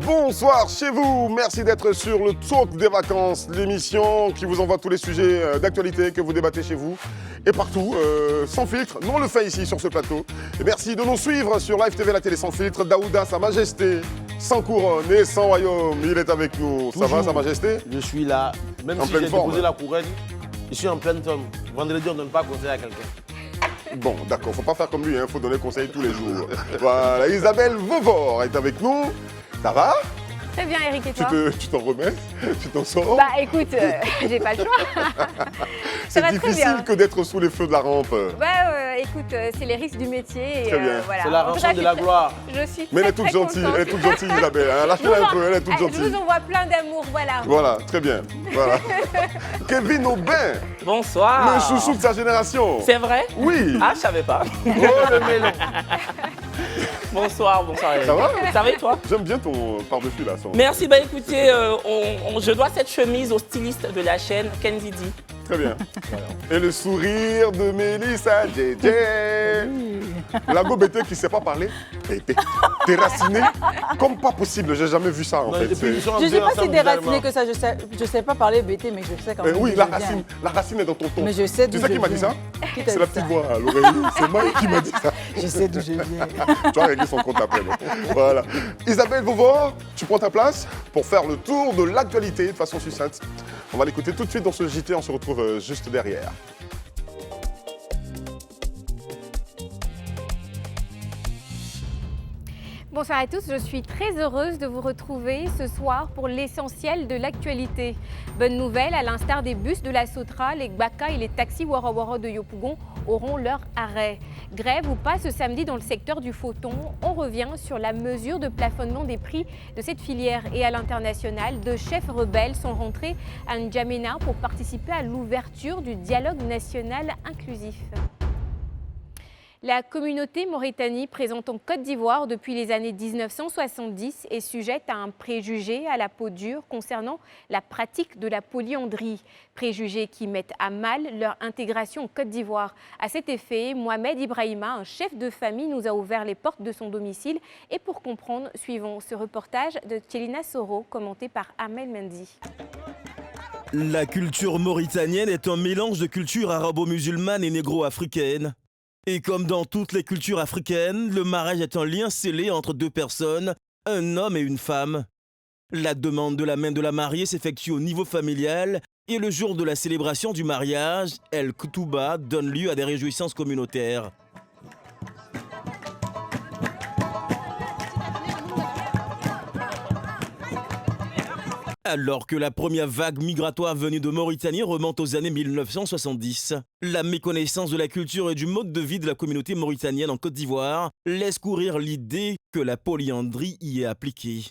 Bonsoir chez vous, merci d'être sur le Talk des vacances, l'émission qui vous envoie tous les sujets d'actualité que vous débattez chez vous et partout, sans filtre. Nous on le fait ici sur ce plateau. Et merci de nous suivre sur Live TV, la télé sans filtre. Daouda, Sa Majesté, sans couronne et sans royaume, il est avec nous. Toujours. Ça va, Sa Majesté? Je suis là, même En si pleine j'ai forme. déposé la couronne, je suis en pleine forme. Vendredi, on ne donne pas conseil à quelqu'un. Bon, d'accord, faut pas faire comme lui, il faut donner conseil tous les jours. Voilà, Isabelle Vauvor est avec nous. Ça va? Très bien, Eric, et Tu toi? t'en remets? Tu t'en sors? Bah écoute, j'ai pas le choix. C'est va très difficile bien. que d'être sous les feux de la rampe. Bah écoute, c'est les risques du métier. Et, Très bien. voilà. C'est la En tout cas, rançon de la gloire. Je suis Mais elle est très, toute très gentille, contente. elle est toute gentille Isabelle. Hein. Lâchez-la un peu, elle est toute Je gentille. vous envoie plein d'amour, voilà. Voilà, très bien. Voilà. Kevin Aubin, Bonsoir. le chouchou de sa génération. C'est vrai? Oui. Ah, je savais pas. Oh le melon. Bonsoir, bonsoir. Eric. Ça va? Ça va et toi? J'aime bien ton par-dessus là. Merci, bah écoutez, je dois cette chemise au styliste de la chaîne, Kenzie D. Très bien. Et le sourire de Mélissa JJ. La gobété qui ne sait pas parler. T'es raciné comme pas possible. J'ai jamais vu ça en Non, fait. depuis, ils sont Je ne deux sais pas si ensemble, déraciné bizarrement. que ça, je sais pas parler BT, mais je sais quand même. Oui, d'où la je viens. racine est dans ton ton. Mais je sais d'où Tu sais je qui m'a dit viens. ça? Qui t'a C'est la dit petite ça? voix à l'oreille. C'est Mike qui m'a dit ça. Je sais d'où je viens. Tu vas régler son compte après. donc. Voilà. Isabelle Vauvor, tu prends ta place pour faire le tour de l'actualité de façon succincte. On va l'écouter tout de suite dans ce JT. On se retrouve juste derrière. Bonsoir à tous, je suis très heureuse de vous retrouver ce soir pour l'essentiel de l'actualité. Bonne nouvelle, à l'instar des bus de la Sotra, les Gbaka et les taxis Wara Wara de Yopougon auront leur arrêt. Grève ou pas ce samedi dans le secteur du Photon, on revient sur la mesure de plafonnement des prix de cette filière. Et à l'international, deux chefs rebelles sont rentrés à N'Djamena pour participer à l'ouverture du dialogue national inclusif. La communauté Mauritanie présente en Côte d'Ivoire depuis les années 1970 est sujette à un préjugé à la peau dure concernant la pratique de la polyandrie. Préjugés qui mettent à mal leur intégration en Côte d'Ivoire. À cet effet, Mohamed Ibrahima, un chef de famille, nous a ouvert les portes de son domicile. Et pour comprendre, suivons ce reportage de Tchelina Soro, commenté par Amel Mendy. La culture mauritanienne est un mélange de cultures arabo-musulmanes et négro-africaines. Et comme dans toutes les cultures africaines, le mariage est un lien scellé entre deux personnes, un homme et une femme. La demande de la main de la mariée s'effectue au niveau familial et le jour de la célébration du mariage, El Koutouba donne lieu à des réjouissances communautaires. Alors que la première vague migratoire venue de Mauritanie remonte aux années 1970, la méconnaissance de la culture et du mode de vie de la communauté mauritanienne en Côte d'Ivoire laisse courir l'idée que la polyandrie y est appliquée.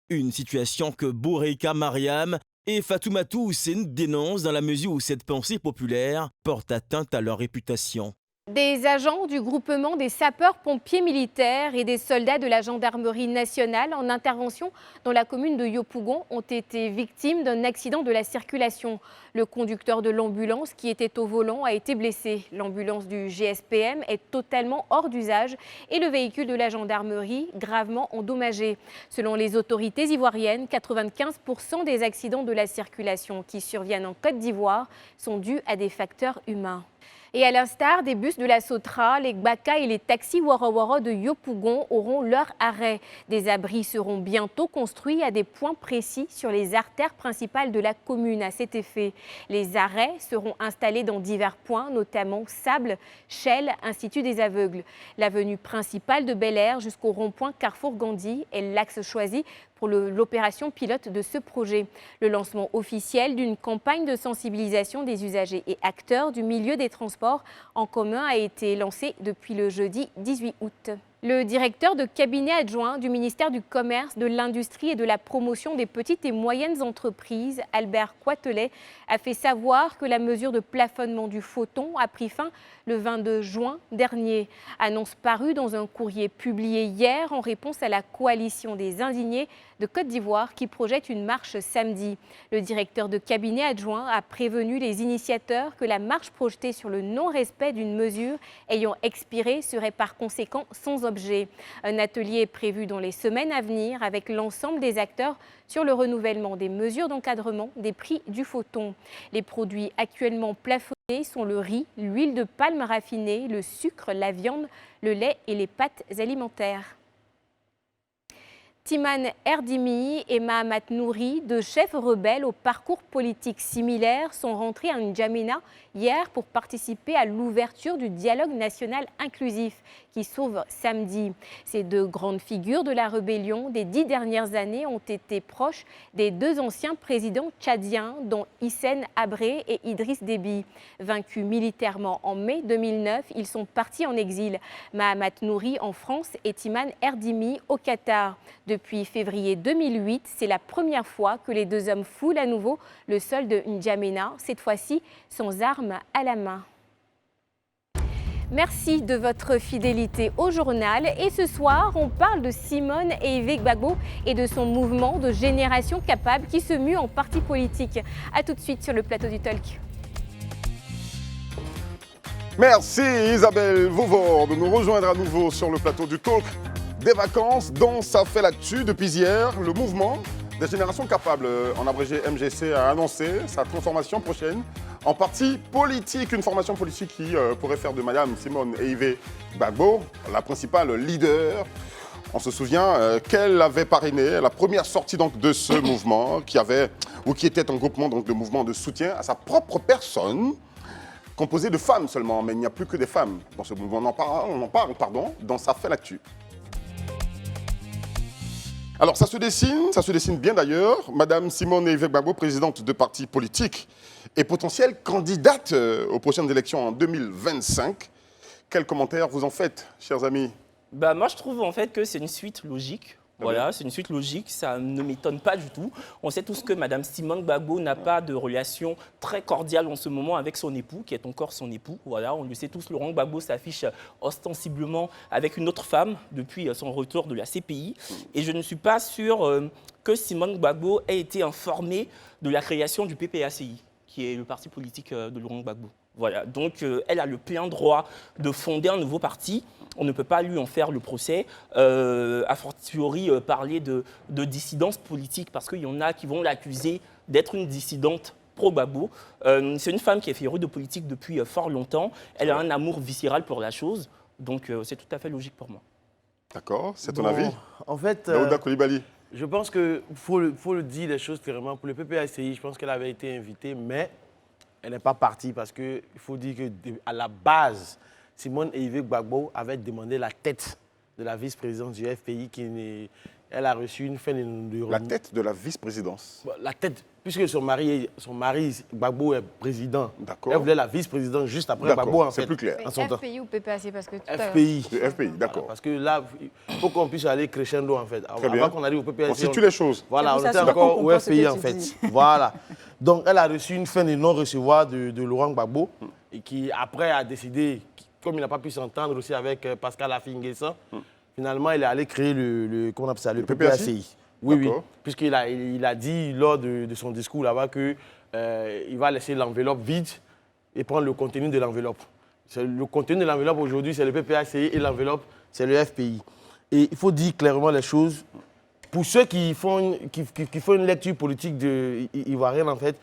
Une situation que Boureka Mariam et Fatoumatou Hussein dénoncent dans la mesure où cette pensée populaire porte atteinte à leur réputation. Des agents du groupement des sapeurs-pompiers militaires et des soldats de la gendarmerie nationale en intervention dans la commune de Yopougon ont été victimes d'un accident de la circulation. Le conducteur de l'ambulance qui était au volant a été blessé. L'ambulance du GSPM est totalement hors d'usage et le véhicule de la gendarmerie gravement endommagé. Selon les autorités ivoiriennes, 95% des accidents de la circulation qui surviennent en Côte d'Ivoire sont dus à des facteurs humains. Et à l'instar des bus de la Sotra, les Gbaka et les taxis Wara Wara de Yopougon auront leur arrêt. Des abris seront bientôt construits à des points précis sur les artères principales de la commune. À cet effet, les arrêts seront installés dans divers points, notamment Sable, Chelles, Institut des aveugles. L'avenue principale de Bel Air jusqu'au rond-point Carrefour Gandhi est l'axe choisi pour l'opération pilote de ce projet. Le lancement officiel d'une campagne de sensibilisation des usagers et acteurs du milieu des transports en commun a été lancé depuis le jeudi 18 août. Le directeur de cabinet adjoint du ministère du Commerce, de l'Industrie et de la Promotion des petites et moyennes entreprises, Albert Coitelet, a fait savoir que la mesure de plafonnement du photon a pris fin le 22 juin dernier. Annonce parue dans un courrier publié hier en réponse à la coalition des indignés de Côte d'Ivoire qui projette une marche samedi. Le directeur de cabinet adjoint a prévenu les initiateurs que la marche projetée sur le non-respect d'une mesure ayant expiré serait par conséquent sans objet. Un atelier est prévu dans les semaines à venir avec l'ensemble des acteurs sur le renouvellement des mesures d'encadrement des prix du photon. Les produits actuellement plafonnés sont le riz, l'huile de palme raffinée, le sucre, la viande, le lait et les pâtes alimentaires. Timan Erdimi et Mahamat Nouri, deux chefs rebelles au parcours politique similaire, sont rentrés à N'Djamena hier pour participer à l'ouverture du dialogue national inclusif qui s'ouvre samedi. Ces deux grandes figures de la rébellion des 10 dernières années ont été proches des deux anciens présidents tchadiens, dont Hissène Habré et Idriss Déby. Vaincus militairement en mai 2009, ils sont partis en exil. Mahamat Nouri en France et Timan Erdimi au Qatar. Depuis février 2008, c'est la première fois que les deux hommes foulent à nouveau le sol de N'Djamena, cette fois-ci sans armes à la main. Merci de votre fidélité au journal. Et ce soir, on parle de Simone Ehifé Gbagbo et de son mouvement de génération capable qui se mue en parti politique. A tout de suite sur le plateau du Talk. Merci Isabelle Vauvor de nous rejoindre à nouveau sur le plateau du Talk des vacances dont ça fait l'actu. Depuis hier, le mouvement des générations capables, en abrégé MGC, a annoncé sa transformation prochaine en parti politique. Une formation politique qui pourrait faire de Madame Simone Ehifé Gbagbo la principale leader. On se souvient qu'elle avait parrainé la première sortie donc, de ce mouvement qui était un groupement donc, de mouvement de soutien à sa propre personne, composé de femmes seulement. Mais il n'y a plus que des femmes dans ce mouvement. On en parle dans Ça fait l'actu. Alors, ça se dessine bien d'ailleurs. Madame Simone Ehifé Gbagbo, présidente de parti politique et potentielle candidate aux prochaines élections en 2025. Quels commentaires vous en faites, chers amis? Moi, je trouve en fait que c'est une suite logique. Voilà, c'est une suite logique, ça ne m'étonne pas du tout. On sait tous que Mme Simone Gbagbo n'a pas de relation très cordiale en ce moment avec son époux, qui est encore son époux. Voilà, on le sait tous, Laurent Gbagbo s'affiche ostensiblement avec une autre femme depuis son retour de la CPI. Et je ne suis pas sûr que Simone Gbagbo ait été informée de la création du PPACI, qui est le parti politique de Laurent Gbagbo. Voilà, donc elle a le plein droit de fonder un nouveau parti. On ne peut pas lui en faire le procès, a fortiori parler de dissidence politique, parce qu'il y en a qui vont l'accuser d'être une dissidente pro-Gbagbo. C'est une femme qui est férue de politique depuis fort longtemps. Elle a un amour viscéral pour la chose, donc c'est tout à fait logique pour moi. D'accord, c'est ton avis? En fait, Daouda Coulibaly. je pense qu'il faut le dire les choses clairement. Pour le PPACI, je pense qu'elle avait été invitée, mais elle n'est pas partie parce qu'il faut dire qu'à la base, Simone Ehifé Gbagbo avait demandé la tête de la vice-présidence du FPI. Elle a reçu une fin de... La tête de la vice-présidence. La tête, puisque son mari Gbagbo est président. D'accord. Elle voulait la vice-présidence juste après Gbagbo, en fait. C'est plus clair. En son temps. FPI ou PPAC parce que tout à FPI. Le FPI, d'accord. Voilà, parce que là, il faut qu'on puisse aller crescendo, en fait. Très bien. Avant qu'on arrive au PPAC. On situe les choses. Voilà, on C'est était pour ça, encore je au comprends ce que FPI, tu en fait. dis. Voilà. Donc, elle a reçu une fin de non-recevoir de Laurent Gbagbo, et qui, après, a décidé, comme il n'a pas pu s'entendre aussi avec Pascal Affi-N'Guessan, finalement, il est allé créer le PPACI. Oui, puisqu'il a dit lors de son discours là-bas qu'il va laisser l'enveloppe vide et prendre le contenu de l'enveloppe. Le contenu de l'enveloppe aujourd'hui, c'est le PPACI et l'enveloppe, c'est le FPI. Et il faut dire clairement les choses. Pour ceux qui font une lecture politique ivoirienne, en fait,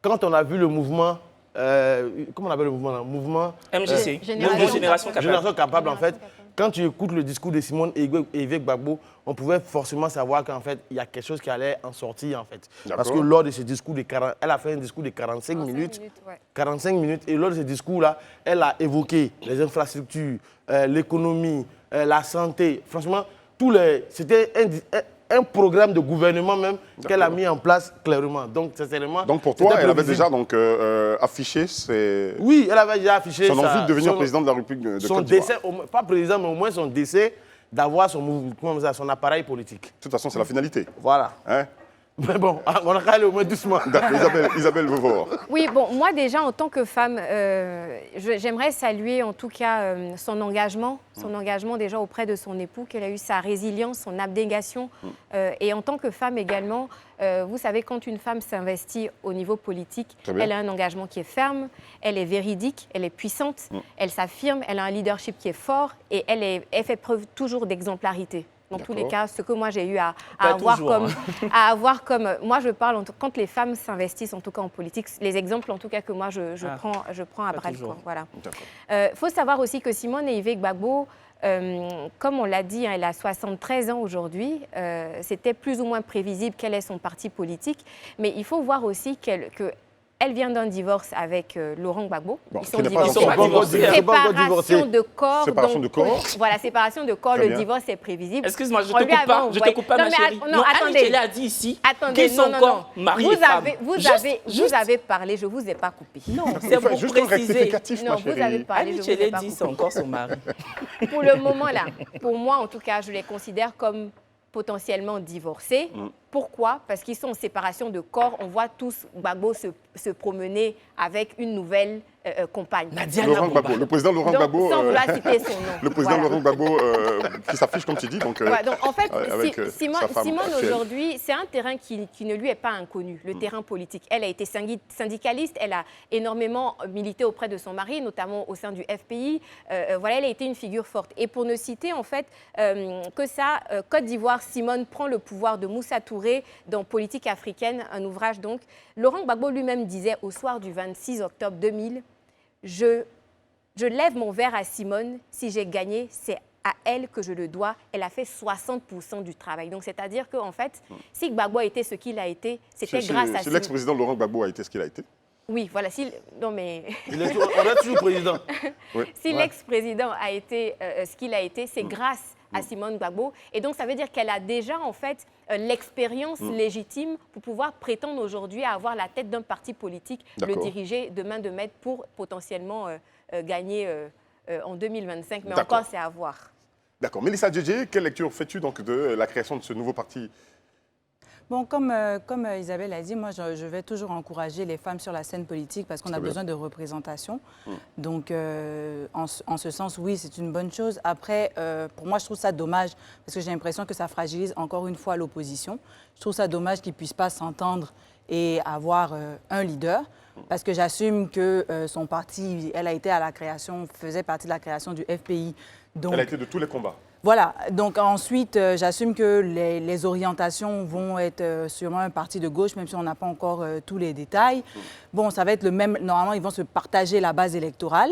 quand on a vu le mouvement, comment on appelle le mouvement là? Mouvement MGC, Génération Génération capable, en fait. Quand tu écoutes le discours de Simone Ehifé Gbagbo, on pouvait forcément savoir qu'en fait, il y a quelque chose qui allait en sortir, en fait. Parce que lors de ce discours elle a fait un discours de 45 minutes. ouais. 45 minutes. Et lors de ce discours-là, elle a évoqué les infrastructures, l'économie, la santé. Franchement, c'était un programme de gouvernement même qu'elle a mis en place clairement. Donc, sincèrement... Donc, pour toi, elle avait déjà affiché ses... Oui, elle avait déjà affiché son envie de devenir président de la République de son Côte d'Ivoire. décès, pas président, mais au moins son décès d'avoir son appareil politique. De toute façon, c'est la finalité. Voilà. Hein? Mais bon, on a qu'à aller au moins doucement. D'accord, Isabelle Beauvoir. Oui, bon, moi déjà en tant que femme, j'aimerais saluer en tout cas son engagement déjà auprès de son époux, qu'elle a eu sa résilience, son abnégation. Et en tant que femme également, vous savez, quand une femme s'investit au niveau politique, elle a un engagement qui est ferme, elle est véridique, elle est puissante, elle s'affirme, elle a un leadership qui est fort et elle fait preuve toujours d'exemplarité. Dans tous les cas, ce que moi j'ai eu à avoir comme... Moi, je parle, quand les femmes s'investissent, en tout cas en politique, les exemples, en tout cas, que moi, je prends à bras le corps. Voilà. Faut savoir aussi que Simone Eivée Gbagbo, comme on l'a dit, elle a 73 ans aujourd'hui. C'était plus ou moins prévisible quel est son parti politique. Mais il faut voir aussi elle vient d'un divorce avec Laurent Gbagbo. Bon, ils sont divorcés. Séparation de corps. Séparation de corps. Voilà, séparation de corps. Le divorce est prévisible. Excuse-moi, je te coupe pas, ma chérie. Non, attendez. Elle a dit ici qu'ils sont encore mariés et femmes. Vous avez parlé, je ne vous ai pas coupé. Non, c'est pour préciser. Non, vous avez parlé, je ne vous ai pas coupé. c'est encore son mari. Pour le moment, là, pour moi, en tout cas, je les considère comme potentiellement divorcés. Pourquoi? Parce qu'ils sont en séparation de corps. On voit tous Gbagbo se promener avec une nouvelle compagne. Laurent Gbagbo, le président Laurent Gbagbo. Sans vouloir citer son nom. Le président Laurent Gbagbo qui s'affiche, comme tu dis. Donc, donc en fait, Simone actuelle. aujourd'hui, c'est un terrain qui ne lui est pas inconnu, le terrain politique. Elle a été syndicaliste, elle a énormément milité auprès de son mari, notamment au sein du FPI. Voilà, elle a été une figure forte. Et pour ne citer, en fait, Côte d'Ivoire, Simone prend le pouvoir de Moussa Touré dans Politique africaine, un ouvrage donc. Laurent Gbagbo lui-même disait au soir du 26 octobre 2000, je lève mon verre à Simone, si j'ai gagné, c'est à elle que je le dois. Elle a fait 60% du travail. Donc, c'est-à-dire qu'en fait, si Gbagbo a été ce qu'il a été, c'était grâce à... Si l'ex-président Laurent Gbagbo a été ce qu'il a été. Oui, voilà. Non, mais... On est toujours président. Si l'ex-président a été ce qu'il a été, c'est grâce à Simone Gbagbo. Et donc, ça veut dire qu'elle a déjà, en fait, l'expérience légitime pour pouvoir prétendre aujourd'hui à avoir la tête d'un parti politique, le diriger de main de maître pour potentiellement gagner en 2025. Mais encore, c'est à voir. D'accord. Mélissa Djedje, quelle lecture fais-tu donc de la création de ce nouveau parti ? Bon, comme Isabelle a dit, moi, je vais toujours encourager les femmes sur la scène politique parce qu'on a besoin de représentation. Donc, en ce sens, oui, c'est une bonne chose. Après, pour moi, je trouve ça dommage parce que j'ai l'impression que ça fragilise encore une fois l'opposition. Je trouve ça dommage qu'ils ne puissent pas s'entendre et avoir un leader parce que j'assume que son parti, elle a été à la création, faisait partie de la création du FPI. Donc, elle a été de tous les combats. Voilà, donc ensuite, j'assume que les orientations vont être sûrement un parti de gauche, même si on n'a pas encore tous les détails. Bon, ça va être le même, normalement, ils vont se partager la base électorale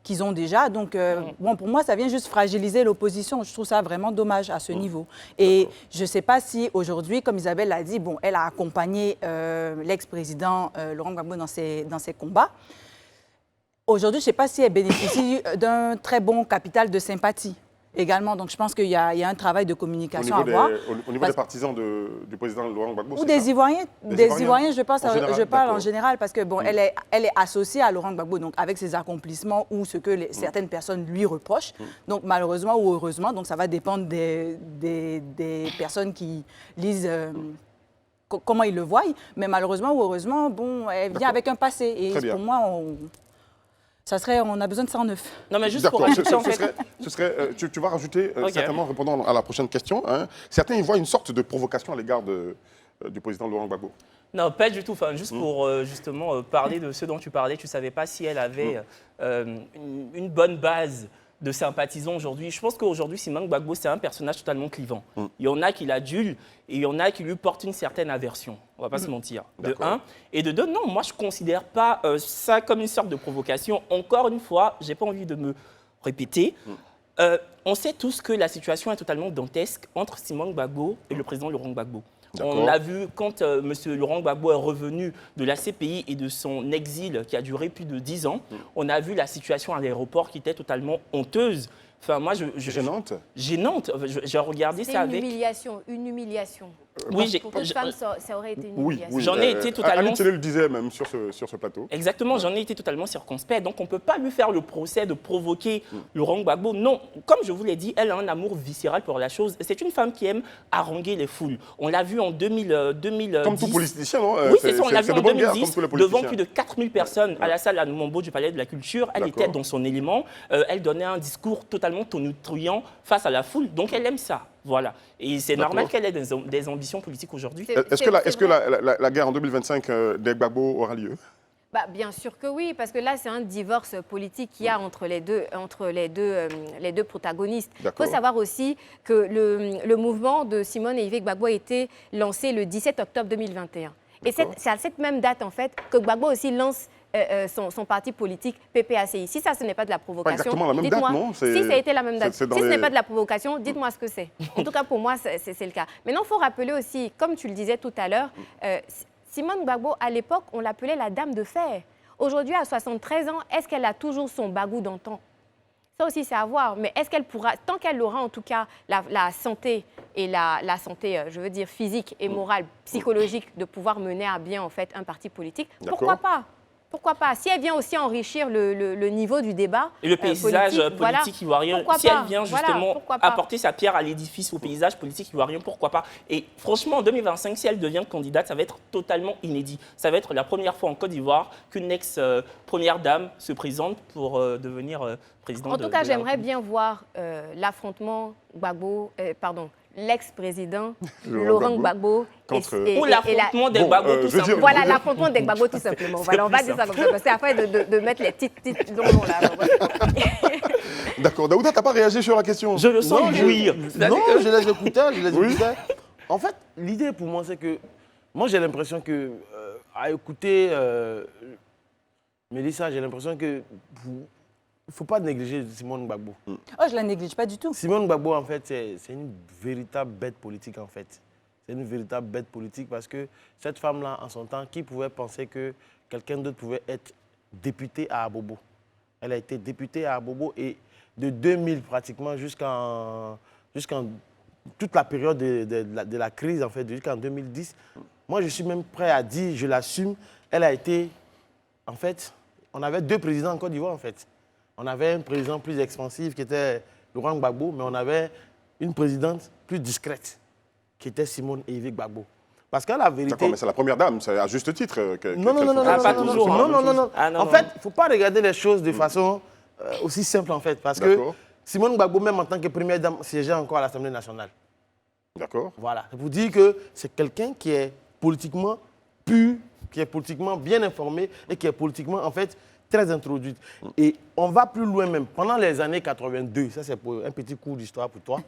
qu'ils ont déjà. Donc, bon, pour moi, ça vient juste fragiliser l'opposition. Je trouve ça vraiment dommage à ce niveau. Et je ne sais pas si aujourd'hui, comme Isabelle l'a dit, bon, elle a accompagné l'ex-président Laurent Gbagbo dans ses combats. Aujourd'hui, je ne sais pas si elle bénéficie d'un très bon capital de sympathie. Également, donc je pense qu'il y a un travail de communication à voir. Au niveau des partisans du président Laurent Gbagbo, ou des Ivoiriens. Des Ivoiriens, je parle en général, parce que bon, elle est associée à Laurent Gbagbo, donc avec ses accomplissements ou ce que certaines personnes lui reprochent. Donc malheureusement ou heureusement, donc ça va dépendre des personnes qui lisent comment ils le voient. Mais malheureusement ou heureusement, bon, elle vient avec un passé. Et pour moi, on a besoin de 109. Non, mais juste pour rajouter, en fait... tu vas rajouter, certainement, répondant à la prochaine question. Hein. Certains y voient une sorte de provocation à l'égard du président Laurent Gbagbo. Non, pas du tout. Enfin, juste pour justement parler de ce dont tu parlais, tu ne savais pas si elle avait une bonne base de sympathisants aujourd'hui. Je pense qu'aujourd'hui, Simone Gbagbo, c'est un personnage totalement clivant. Il y en a qui l'adulent et il y en a qui lui portent une certaine aversion. On ne va pas se mentir. De un. Et de deux, non, moi, je ne considère pas ça comme une sorte de provocation. Encore une fois, je n'ai pas envie de me répéter. On sait tous que la situation est totalement dantesque entre Simone Gbagbo et le président Laurent Gbagbo. On a vu quand M. Laurent Gbagbo est revenu de la CPI et de son exil qui a duré plus de 10 ans, on a vu la situation à l'aéroport qui était totalement honteuse Enfin, moi, Gênante. Gênante. J'ai regardé C'est ça une avec... humiliation, une humiliation. Oui, Pour toute femme, ça aurait été une Oui, humiliation. oui. J'en ai été totalement- Annie Télé le disait même sur ce plateau. Exactement, j'en ai été totalement circonspect. Donc, on ne peut pas lui faire le procès de provoquer Laurent Gbagbo. Non, comme je vous l'ai dit, elle a un amour viscéral pour la chose. C'est une femme qui aime haranguer les foules. On l'a vu en 2010. Comme tout politicien, non Oui, c'est ça, on l'a vu de en bonne guerre, 2010, comme tous les devant politiciens. plus de 4000 personnes à la salle à Numombo du Palais de la Culture. Elle D'accord. était dans son élément. Elle donnait un discours totalement tonitruant face à la foule. Donc, elle aime ça. Voilà. Et c'est D'accord. normal qu'elle ait des ambitions politiques aujourd'hui. Est-ce que vrai. la guerre en 2025 des Gbagbo aura lieu? Bah, bien sûr que oui, parce que là, c'est un divorce politique qu'il y a entre les deux protagonistes. Il D'accord. faut savoir aussi que le mouvement de Simone et Yves Gbagbo a été lancé le 17 octobre 2021. Et D'accord. c'est à cette même date, en fait, que Gbagbo aussi lance son parti politique PPACI. Si ça, ce n'est pas de la provocation, exactement la même dites-moi. date, non? Si ça a été la même date. c'est Si dans ce les- n'est pas de la provocation, dites-moi ce que c'est. En tout cas, pour moi, c'est le cas. Maintenant, il faut rappeler aussi, comme tu le disais tout à l'heure, Simone Gbagbo, à l'époque, on l'appelait la dame de fer. Aujourd'hui, à 73 ans, est-ce qu'elle a toujours son bagou d'antan? Ça aussi, c'est à voir. Mais est-ce qu'elle pourra, tant qu'elle aura en tout cas la santé, et la santé, je veux dire, physique et morale, psychologique, de pouvoir mener à bien en fait un parti politique, pourquoi pas? Pourquoi pas? Si elle vient aussi enrichir le niveau du débat Et le paysage politique voilà, ivoirien, pourquoi si pas? elle vient Voilà, justement pourquoi pas? apporter sa pierre à l'édifice, au paysage politique ivoirien, pourquoi pas? Et franchement, en 2025, si elle devient candidate, ça va être totalement inédit. Ça va être la première fois en Côte d'Ivoire qu'une ex-première dame se présente pour devenir présidente. En tout cas, j'aimerais bien voir l'affrontement l'ex-président Laurent Gbagbo Ou l'affrontement des Gbagbo, tout simplement. Voilà, l'affrontement des Gbagbo, tout simplement. Voilà, on va dire ça comme ça, parce que c'est afin de mettre les titres longs là. D'accord. Daouda, tu n'as pas réagi sur la question? Je le sens jouir. Non, je les écoutais, Oui. En fait, l'idée pour moi, c'est que moi, j'ai l'impression que, à écouter Mélissa, j'ai l'impression que il ne faut pas négliger Simone Gbagbo. Oh, je ne la néglige pas du tout. Simone Gbagbo, en fait, c'est une véritable bête politique, en fait. C'est une véritable bête politique parce que cette femme-là, en son temps, qui pouvait penser que quelqu'un d'autre pouvait être député à Abobo? Elle a été députée à Abobo et de 2000 pratiquement jusqu'en toute la période de la crise, en fait, jusqu'en 2010. Moi, je suis même prêt à dire, je l'assume, elle a été, en fait, on avait deux présidents en Côte d'Ivoire, en fait. On avait un président plus expansif qui était Laurent Gbagbo, mais on avait une présidente plus discrète qui était Simone et Yves Gbagbo. Parce qu'à la vérité... D'accord, mais c'est la première dame, c'est à juste titre. Non. pas toujours, hein. Non. Ah, non, En non. fait, il ne faut pas regarder les choses de façon aussi simple, en fait. Parce que D'accord. Simone Gbagbo, même en tant que première dame, siégeait encore à l'Assemblée nationale. D'accord. Voilà. C'est pour dire que c'est quelqu'un qui est politiquement pur, qui est politiquement bien informé et qui est politiquement, en fait, très introduite. Et on va plus loin même. Pendant les années 82, ça c'est pour un petit cours d'histoire pour toi.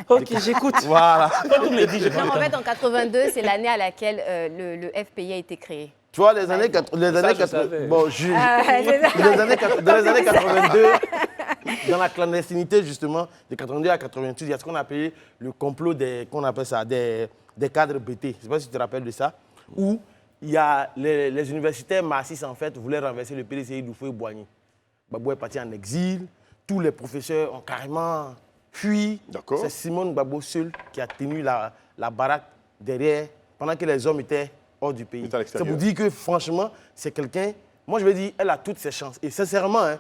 Ok, j'écoute. Voilà. Quand tu me le dis, je Non, en fait, en 82, c'est l'année à laquelle le FPI a été créé. Tu vois, les années 80. je savais. Bon, c'est ça. dans les années 82, dans la clandestinité, justement, de 82 à 88, il y a ce qu'on appelait le complot des cadres BT. Je ne sais pas si tu te rappelles de ça. Où il y a les universitaires marxistes, en fait, voulaient renverser le PDCI d'Houphouët-Boigny. Gbagbo est parti en exil. Tous les professeurs ont carrément fui. D'accord. C'est Simone Gbagbo seul qui a tenu la baraque derrière pendant que les hommes étaient hors du pays. Il était à C'est l'extérieur. pour dire que, franchement, c'est quelqu'un... Moi, je vais dire, elle a toutes ses chances. Et sincèrement, hein,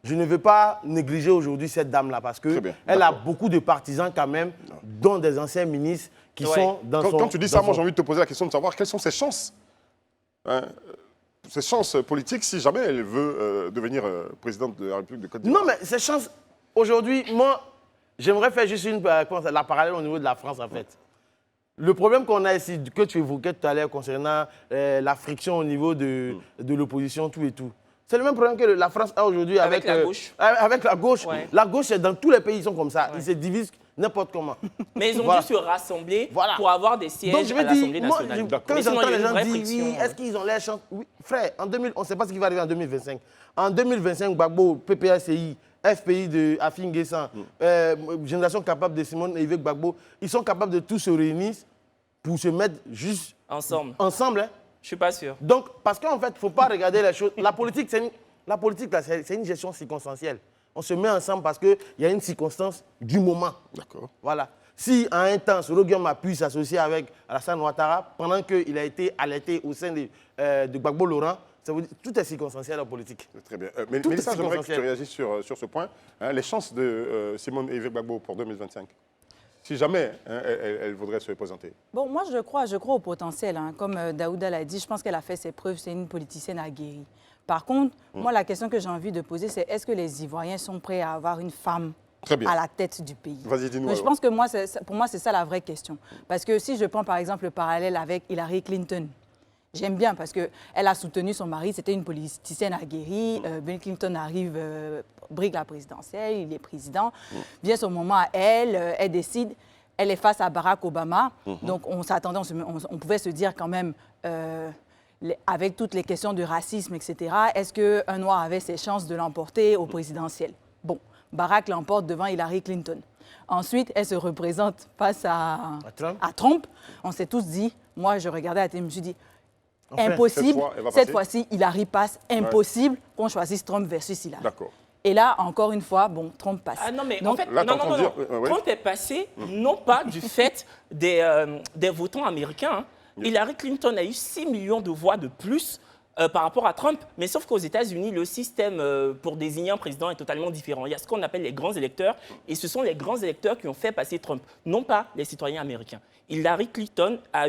je ne veux pas négliger aujourd'hui cette dame-là parce Très qu'elle bien, a d'accord. beaucoup de partisans quand même, dont des anciens ministres qui Ouais. sont dans son... Quand tu dis ça, moi j'ai envie de te poser la question de savoir quelles sont ses chances. Hein, ses chances politiques si jamais elle veut devenir présidente de la République de Côte d'Ivoire. Non, mais ces chances, aujourd'hui, moi, j'aimerais faire juste la parallèle au niveau de la France, en fait. Le problème qu'on a ici, que tu évoquais tout à l'heure concernant la friction au niveau de l'opposition, tout et tout. C'est le même problème que la France a aujourd'hui Avec la gauche. Avec la gauche. Ouais. La gauche, c'est dans tous les pays, ils sont comme ça. Ils se divisent n'importe comment. Mais ils ont Voilà. dû se rassembler Voilà. pour avoir des Donc sièges je à veux l'Assemblée dire, moi, nationale. quand Mais sinon, j'entends il y a les une gens vraie dire, friction, oui, hein. est-ce qu'ils ont l'air chance? Oui, frère, en 2000, on ne sait pas ce qui va arriver en 2025. En 2025, Gbagbo, PPACI, FPI de Afin Guessan, Génération capable de Simone et Yves Gbagbo, ils sont capables de tous se réunir pour se mettre juste Ensemble. ensemble. Hein. Je suis pas sûr. Donc, parce qu'en fait, il ne faut pas regarder les choses. La politique, là, c'est une gestion circonstancielle. On se met ensemble parce qu'il y a une circonstance du moment. D'accord. Voilà. Si à un temps, Soro Guillaume a pu s'associer avec Alassane Ouattara pendant qu'il a été alerté au sein de Gbagbo Laurent, ça veut dire tout est circonstanciel en politique. Très bien. Tout est Mélissa, j'aimerais que tu circonstanciel. réagisses sur ce point. Hein, les chances de Simone Evé Gbagbo pour 2025, si jamais elle voudrait se présenter. Bon, moi, je crois au potentiel. Hein. Comme Daouda l'a dit, je pense qu'elle a fait ses preuves. C'est une politicienne aguerrie. Par contre, moi, la question que j'ai envie de poser, c'est est-ce que les Ivoiriens sont prêts à avoir une femme Très bien. à la tête du pays? Vas-y, dis-nous. Mais je alors. pense que pour moi, c'est ça la vraie question. Parce que si je prends par exemple le parallèle avec Hillary Clinton, j'aime bien parce qu'elle a soutenu son mari, c'était une politicienne aguerrie. Bill Clinton arrive, brigue la présidentielle, il est président. Vient son moment à elle, elle décide, elle est face à Barack Obama. Donc on s'attendait, on pouvait se dire quand même, avec toutes les questions de racisme, etc., est-ce qu'un Noir avait ses chances de l'emporter au présidentiel? Bon, Barack l'emporte devant Hillary Clinton. Ensuite, elle se représente face à Trump. On s'est tous dit, moi je regardais la télé, je me suis dit, Enfin, impossible, elle va cette passer. fois-ci, Hillary passe, impossible qu'on choisisse Trump versus Hillary. D'accord. Et là, encore une fois, bon, Trump passe. Ah non, mais Donc, en fait, là, non, t'entends non, non, dire- non. ouais. Trump est passé, non pas du fait des votants américains. Hein. Hillary Clinton a eu 6 millions de voix de plus par rapport à Trump. Mais sauf qu'aux États-Unis, le système pour désigner un président est totalement différent. Il y a ce qu'on appelle les grands électeurs, et ce sont les grands électeurs qui ont fait passer Trump, non pas les citoyens américains. Hillary Clinton a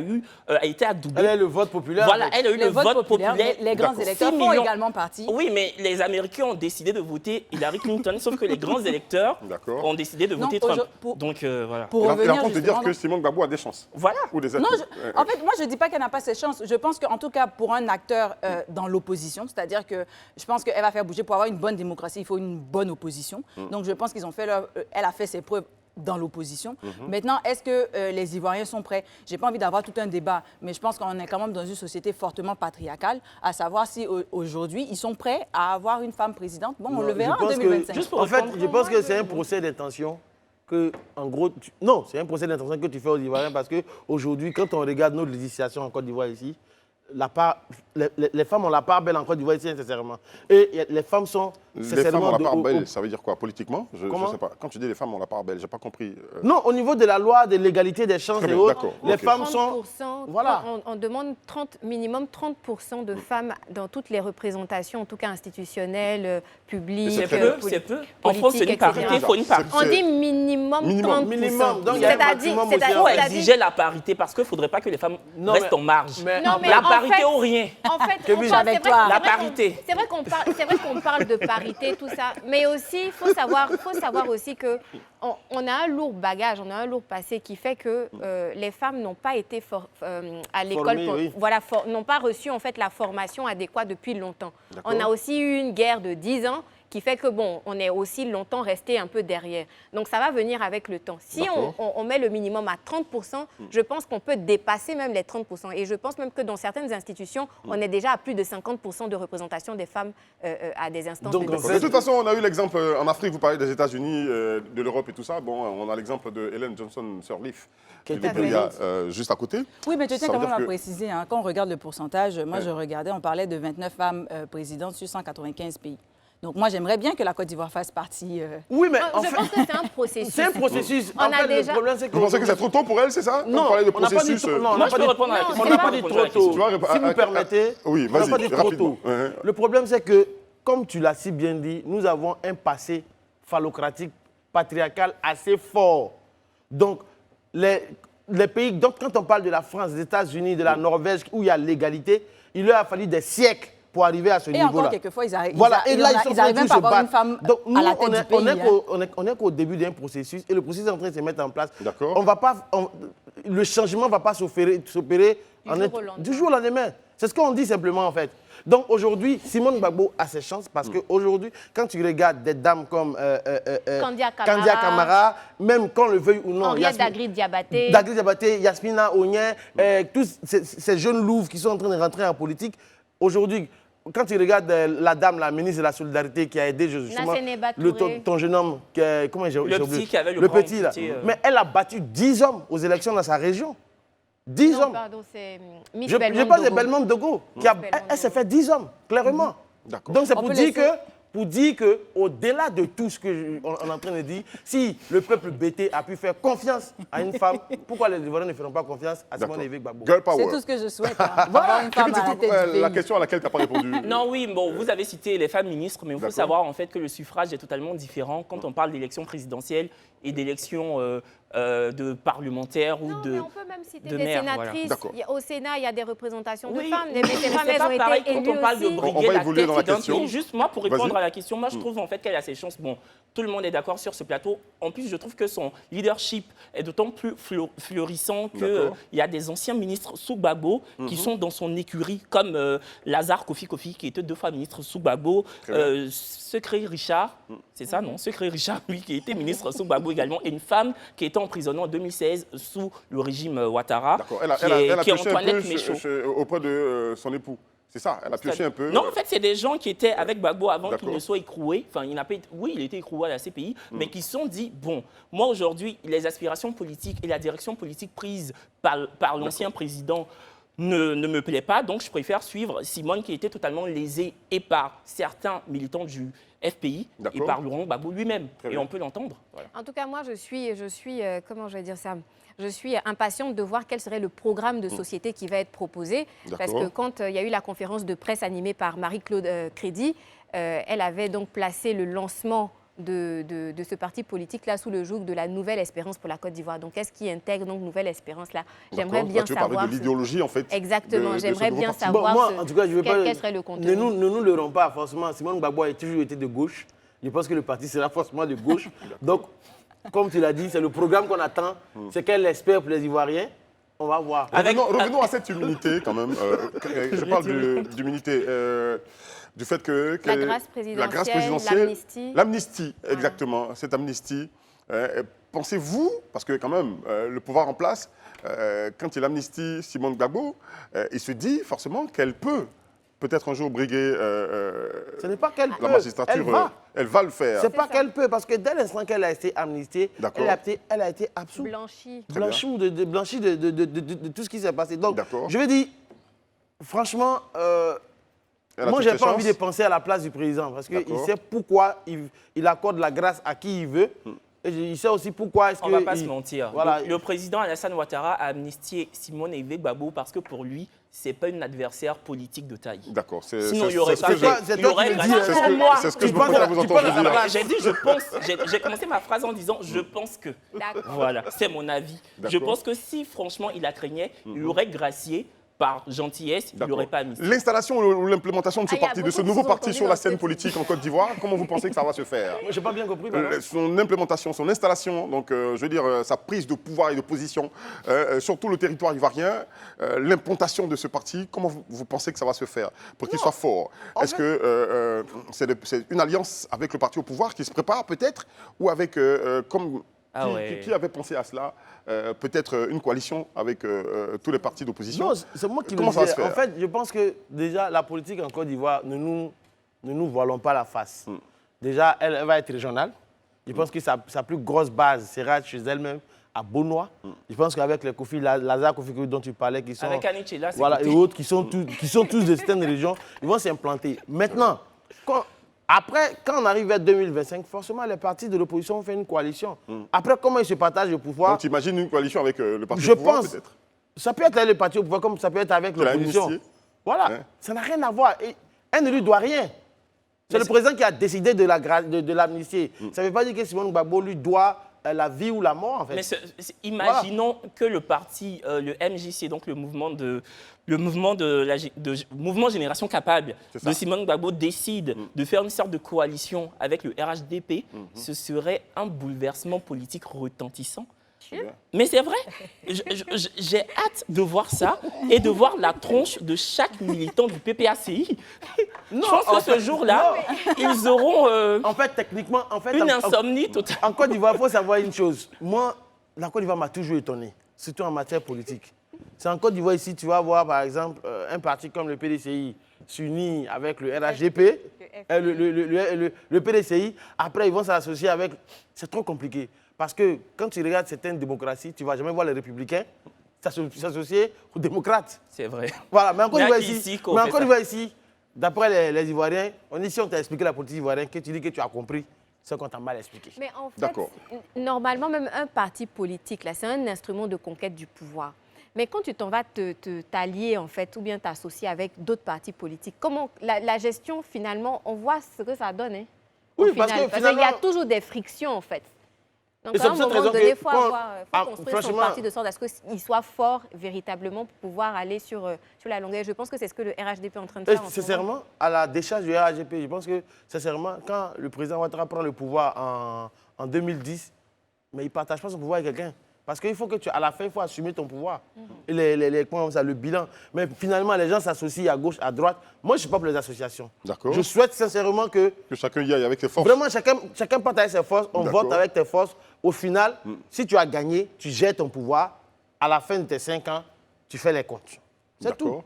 été adoubée. Elle est le vote populaire. Voilà, donc. elle a eu le vote populaire. les grands D'accord. électeurs 6 font millions. également partie. Oui, mais les Américains ont décidé de voter Hillary Clinton, sauf que les grands électeurs D'accord. ont décidé de Non, voter Trump. pour- Donc voilà. Pour Il est en revenir train de te dire justement que Simone Gbagbo a des chances. Voilà. Ou des Non, atouts. en fait, moi, je ne dis pas qu'elle n'a pas ses chances. Je pense qu'en tout cas, pour un acteur dans l'opposition, c'est-à-dire que je pense qu'elle va faire bouger. Pour avoir une bonne démocratie, il faut une bonne opposition. Donc, je pense qu'ils ont fait elle a fait ses preuves dans l'opposition. Maintenant, est-ce que les Ivoiriens sont prêts? Je n'ai pas envie d'avoir tout un débat, mais je pense qu'on est quand même dans une société fortement patriarcale, à savoir si aujourd'hui, ils sont prêts à avoir une femme présidente. Bon, on Non, le verra je en pense que- 2025. Juste pour En fait, répondre- je pense que c'est un procès d'intention que, en gros, non, c'est un procès d'intention que tu fais aux Ivoiriens parce qu'aujourd'hui, quand on regarde notre législation en Côte d'Ivoire ici, les femmes ont la part belle en Côte d'Ivoire ici, sincèrement. Et les femmes sont Les femmes ont la de part haut- belle, ça veut dire quoi politiquement? Je Comment? sais pas. Quand tu dis les femmes ont la part belle, j'ai pas compris. Non, au niveau de la loi de l'égalité des chances Très et bien, autres, d'accord, les ok. femmes sont... 30%, Voilà. on demande minimum 30% de femmes dans toutes les représentations, en tout cas institutionnelles, publiques. C'est C'est très peu, bien. c'est peu. En France, c'est une etc. parité, il faut une parité. On dit minimum 30%. Minimum, donc il y a un maximum aussi. Il faut exiger la parité parce qu'il ne faudrait pas que les femmes Non, restent mais- en marge. mais- Non, mais La en parité fait- ou rien. En fait, Kevin, c'est vrai avec qu'on- toi. c'est La vrai qu'on- parité. C'est vrai qu'on parle de parité, tout ça. Mais aussi, il faut savoir aussi que on a un lourd bagage, on a un lourd passé qui fait que les femmes n'ont pas été à l'école, Formées, oui. voilà, n'ont pas reçu en fait la formation adéquate depuis longtemps. On a aussi eu une guerre de 10 ans qui fait que, bon, on est aussi longtemps resté un peu derrière. Donc, ça va venir avec le temps. Si D'accord. on met le minimum à 30%, je pense qu'on peut dépasser même les 30%. Et je pense même que dans certaines institutions, on est déjà à plus de 50% de représentation des femmes à des instances Donc, de en décision. De toute façon, on a eu l'exemple en Afrique, vous parlez des États-Unis, de l'Europe et tout ça. Bon, on a l'exemple de Helen Johnson Sirleaf, Qui du était Libéria, juste à côté. Oui, mais je Ça tiens quand veut même dire à que- préciser, hein, quand on regarde le pourcentage, moi je regardais, on parlait de 29 femmes présidentes sur 195 pays. Donc moi j'aimerais bien que la Côte d'Ivoire fasse partie. Oui, mais en Je fait, pense que c'est un processus. c'est un processus. On En a fait, déjà- le problème, c'est que... Vous pensez que c'est trop tôt pour elle, c'est ça? Non, On parlait de on n'a pas dit processus. trop- non, on Moi, n'a je pas peux dit- répondre à la Non, question. On c'est n'a pas pas- dit Répondre à trop la question. tôt. Tu vois, Si vous permettez, oui, on n'a vas-y, pas dit trop rapidement. tôt. Ouais. Le problème, c'est que, comme tu l'as si bien dit, nous avons un passé phallocratique, patriarcal assez fort. Donc, les pays, donc quand on parle de la France, des États-Unis, de la Norvège, où il y a l'égalité, il leur a fallu des siècles pour arriver à ce Et niveau-là. encore quelquefois, ils arrivent. Voilà, et là, ils n'arrivent même pas à avoir une femme Donc, nous, à la tête on est, du pays. on est hein. qu'au- on est qu'au début d'un processus et le processus est en train de se mettre en place. D'accord. On va pas, le changement ne va pas s'opérer Du jour au lendemain. du lendemain. C'est ce qu'on dit simplement en fait. Donc aujourd'hui, Simone Gbagbo a ses chances parce qu'aujourd'hui, quand tu regardes des dames comme Kandia Camara, Kandia Camara, même qu'on le veuille ou non, Henriette Dagrid Diabaté. Dagrid Diabaté, Yasmina Onyen, tous ces jeunes louves qui sont en train de rentrer en politique, aujourd'hui, quand tu regardes la dame, la ministre de la Solidarité qui a aidé justement Nassene ton jeune homme, comment j'ai Le oublié petit qui avait le le grand petit là. petit, Mais elle a battu 10 hommes aux élections dans sa région. 10 Non, hommes. pardon, c'est Miss Je Belmondo parle de Dogo. Belmondo Dogo. Belmondo Elle s'est fait 10 hommes, clairement. D'accord. Donc c'est On pour peut dire laisser- pour dire qu'au-delà de tout ce qu'on est en train de dire, si le peuple BT a pu faire confiance à une femme, pourquoi les Ivoiriens ne feront pas confiance à Simone Veil Gbagbo? Girl power. C'est tout ce que je souhaite. Avoir une femme à la tête du La pays. question à laquelle tu n'as pas répondu. Non, oui, bon, vous avez cité les femmes ministres, mais il faut D'accord. savoir en fait que le suffrage est totalement différent quand on parle d'élections présidentielles et d'élections de parlementaires ou Non, de... mais on peut même citer de des maire, voilà. sénatrices. D'accord. Au Sénat, il y a des représentations de Oui, femmes. mais Mais ces femmes, c'est elles pas ont pareil été quand élues on parle de aussi. On briguer va la évoluer dans la tête d'un question. pays. Juste moi, pour répondre Vas-y. à la question, moi je trouve en fait qu'elle a ses chances. Bon, tout le monde est d'accord sur ce plateau. En plus, je trouve que son leadership est d'autant plus florissant qu'il D'accord. y a des anciens ministres sous Gbagbo qui sont dans son écurie, comme Lazare Kofi, qui était 2 fois ministre sous Gbagbo, Très bien. Secret Richard, c'est ça, non? Secret Richard, lui, qui était ministre sous Gbagbo également, et une femme qui était emprisonnée en 2016 sous le régime Ouattara, D'accord. qui Elle a est pioché un peu Antoinette Méchaud. auprès de son époux. C'est ça, elle a pioché un peu. Non, en fait, c'est des gens qui étaient avec Gbagbo avant qu'il D'accord. ne soit écroué. Enfin, il n'a pas été... Oui, il était écroué à la CPI, mais qui se sont dit, bon, moi aujourd'hui, les aspirations politiques et la direction politique prise par l'ancien président ne me plaît pas, donc je préfère suivre Simone qui était totalement lésée et par certains militants du FPI et D'accord. par Laurent Gbagbo lui-même. Très Et bien. on peut l'entendre. Voilà. En tout cas, moi, je suis comment je vais dire ça? Je suis impatiente de voir quel serait le programme de société qui va être proposé. Parce D'accord. que quand il y a eu la conférence de presse animée par Marie-Claude Crédy, elle avait donc placé le lancement de ce parti politique-là sous le joug de la Nouvelle Espérance pour la Côte d'Ivoire. Donc, qu'est-ce qui intègre donc Nouvelle Espérance-là? J'aimerais D'accord. bien Là, tu veux parler savoir. de l'idéologie, en fait. Exactement, de ce j'aimerais nouveau bien parti. savoir Bon, moi, en tout cas, je vais pas. quel serait le contenu. Ne nous leurrons pas forcément. Simone Gbagbo a toujours été de gauche. Je pense que le parti sera forcément de gauche. Donc, comme tu l'as dit, c'est le programme qu'on attend. C'est qu'elle espère pour les Ivoiriens. On va voir. Revenons à cette humilité, quand même. Je parle d'humilité. Du fait que... La grâce présidentielle, l'amnistie. L'amnistie, exactement. Cette amnistie. Pensez-vous, parce que quand même, le pouvoir en place, quand il amnistie Simone Gbagbo, il se dit forcément qu'elle peut-être un jour briguer Ce n'est pas qu'elle peut. la magistrature. Elle va. Elle va le faire. C'est pas qu'elle peut, parce que dès l'instant qu'elle a été amnistiée, D'accord. elle a été absoute. Blanchi. Très Blanchie de tout ce qui s'est passé. Donc, D'accord. je veux dire, franchement, Elle a moi, toutes j'ai les pas chances. envie de penser à la place du président, parce qu'il D'accord. sait pourquoi il accorde la grâce à qui il veut. Et il sait aussi pourquoi est-ce On que... ne va pas se mentir. Voilà. Le président Alassane Ouattara a amnistié Simone Veil Gbagbo parce que pour lui, ce n'est pas une adversaire politique de taille. D'accord. Sinon, il n'y aurait ce pas que fait. je- Il y aurait toi qui le dis, C'est ce que je Tu me préfère penses- vous tu entendre penses- dire. Voilà, j'ai dit je pense. J'ai commencé ma phrase en disant je pense que. D'accord. Voilà, c'est mon avis. Je D'accord. pense que si franchement il la craignait, il aurait gracié par gentillesse, il D'accord. n'aurait pas amnistié. L'installation ou l'implémentation de ce Ah, il y a parti, de ce beaucoup de nouveau parti sous-entendus sur la dans scène cette- politique en Côte d'Ivoire, comment vous pensez que ça va se faire? J'ai pas bien compris. pardon. Son implémentation, son installation, donc je veux dire sa prise de pouvoir et de position sur tout le territoire ivoirien, l'implantation de ce parti, comment vous pensez que ça va se faire pour qu'il soit fort? Est-ce que c'est une alliance avec le parti au pouvoir qui se prépare peut-être, ou avec comme Ah ouais. qui avait pensé à cela, peut-être une coalition avec tous les partis d'opposition? Non, c'est moi qui Comment le ça va dis. se faire? En fait, je pense que déjà, la politique en Côte d'Ivoire, ne nous voilons pas la face. Déjà, elle va être régionale. Je pense que sa plus grosse base sera chez elle-même, à Bonois. Je pense qu'avec les Kofi, Lazare Kofi dont tu parlais, qui sont... Avec Aniche, là, c'est Voilà, et côté. autres qui sont tous de certaines régions, ils vont s'implanter. Maintenant, quand on arrive vers 2025, forcément, les partis de l'opposition vont faire une coalition. Après, comment ils se partagent le pouvoir? Donc tu imagines une coalition avec le parti Je au pouvoir pense. peut-être? Ça peut être avec le parti au pouvoir comme ça peut être avec Tu l'as l'opposition. amnistié? Voilà, Ouais. ça n'a rien à voir. Et elle ne lui doit rien. C'est le président qui a décidé de l'amnistier. Ça ne veut pas dire que Simone Gbagbo lui doit la vie ou la mort, en fait. Mais imaginons que le parti, le MJC, donc le mouvement mouvement Génération Capable C'est ça. de Simone Gbagbo décide de faire une sorte de coalition avec le RHDP, ce serait un bouleversement politique retentissant. Mais c'est vrai, j'ai hâte de voir ça et de voir la tronche de chaque militant du PPACI. Je pense que ce jour-là, ils auront En fait, techniquement, une insomnie totale. en Côte d'Ivoire, il faut savoir une chose. Moi, la Côte d'Ivoire m'a toujours étonné, surtout en matière politique. C'est en Côte d'Ivoire ici, tu vas voir par exemple un parti comme le PDCI s'unit avec le RHDP, le PDCI. Après, ils vont s'associer avec... C'est trop compliqué. Parce que quand tu regardes certaines démocraties, tu ne vas jamais voir les républicains s'associer aux démocrates. C'est vrai. Voilà, mais en Côte Il y a d'Ivoire qui ici, ici qu'on fait ça. ici, d'après les Ivoiriens, ici on t'a expliqué la politique ivoirienne, que tu dis que tu as compris ce qu'on t'a mal expliqué. Mais en fait, D'accord. normalement, même un parti politique, là, c'est un instrument de conquête du pouvoir. Mais quand tu t'en vas t'allier, en fait, ou bien t'associer avec d'autres partis politiques, comment la gestion, finalement, on voit ce que ça donne, hein, au Oui, final. parce que Parce qu'il y a finalement- toujours des frictions, en fait. Donc, Et c'est à un pour cette moment raison donné, il que faut quand- construire son franchement- parti de sorte à ce qu'il soit fort véritablement pour pouvoir aller sur la longueur. Je pense que c'est ce que le RHDP est en train de Et faire en ce moment. sincèrement, à la décharge du RHDP, je pense que, sincèrement, quand le président Ouattara prend le pouvoir en 2010, mais il ne partage pas son pouvoir avec quelqu'un. Parce qu'il faut que à la fin, il faut assumer ton pouvoir. Et le bilan. Mais finalement, les gens s'associent à gauche, à droite. Moi, je ne suis pas pour les associations. D'accord. Je souhaite sincèrement que Que chacun y aille avec ses forces. vraiment chacun partage ses forces, on D'accord. vote avec tes forces. Au final, si tu as gagné, tu gères ton pouvoir. À la fin de tes 5 ans, tu fais les comptes. C'est tout. D'accord.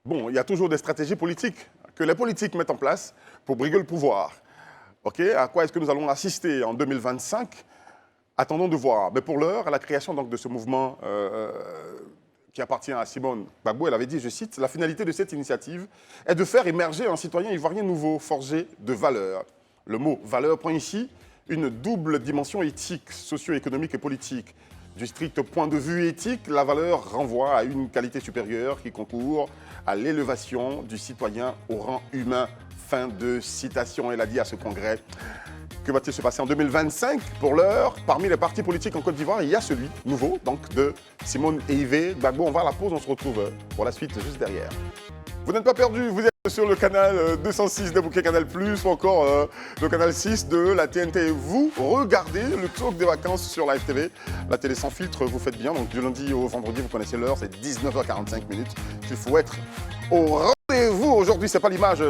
Bon, il y a toujours des stratégies politiques que les politiques mettent en place pour briguer le pouvoir. OK, à quoi est-ce que nous allons assister en 2025? Attendons de voir. Mais pour l'heure, à la création donc, de ce mouvement qui appartient à Simone Gbagbo, elle avait dit, je cite, « La finalité de cette initiative est de faire émerger un citoyen ivoirien nouveau, forgé de valeurs. » Le mot « valeur » prend ici une double dimension éthique, socio-économique et politique. Du strict point de vue éthique, la valeur renvoie à une qualité supérieure qui concourt à l'élévation du citoyen au rang humain. Fin de citation, elle a dit à ce congrès. Que va-t-il se passer en 2025? Pour l'heure, parmi les partis politiques en Côte d'Ivoire, il y a celui nouveau, donc de Simone et Yves Gbagbo. On va à la pause, on se retrouve pour la suite juste derrière. Vous n'êtes pas perdus, vous êtes sur le canal 206 des bouquets Canal+, ou encore le canal 6 de la TNT. Vous regardez le talk des vacances sur Live TV, la télé sans filtre, vous faites bien. Donc du lundi au vendredi, vous connaissez l'heure, c'est 19h45 minutes. Il faut être au rendez-vous. Aujourd'hui, c'est pas l'image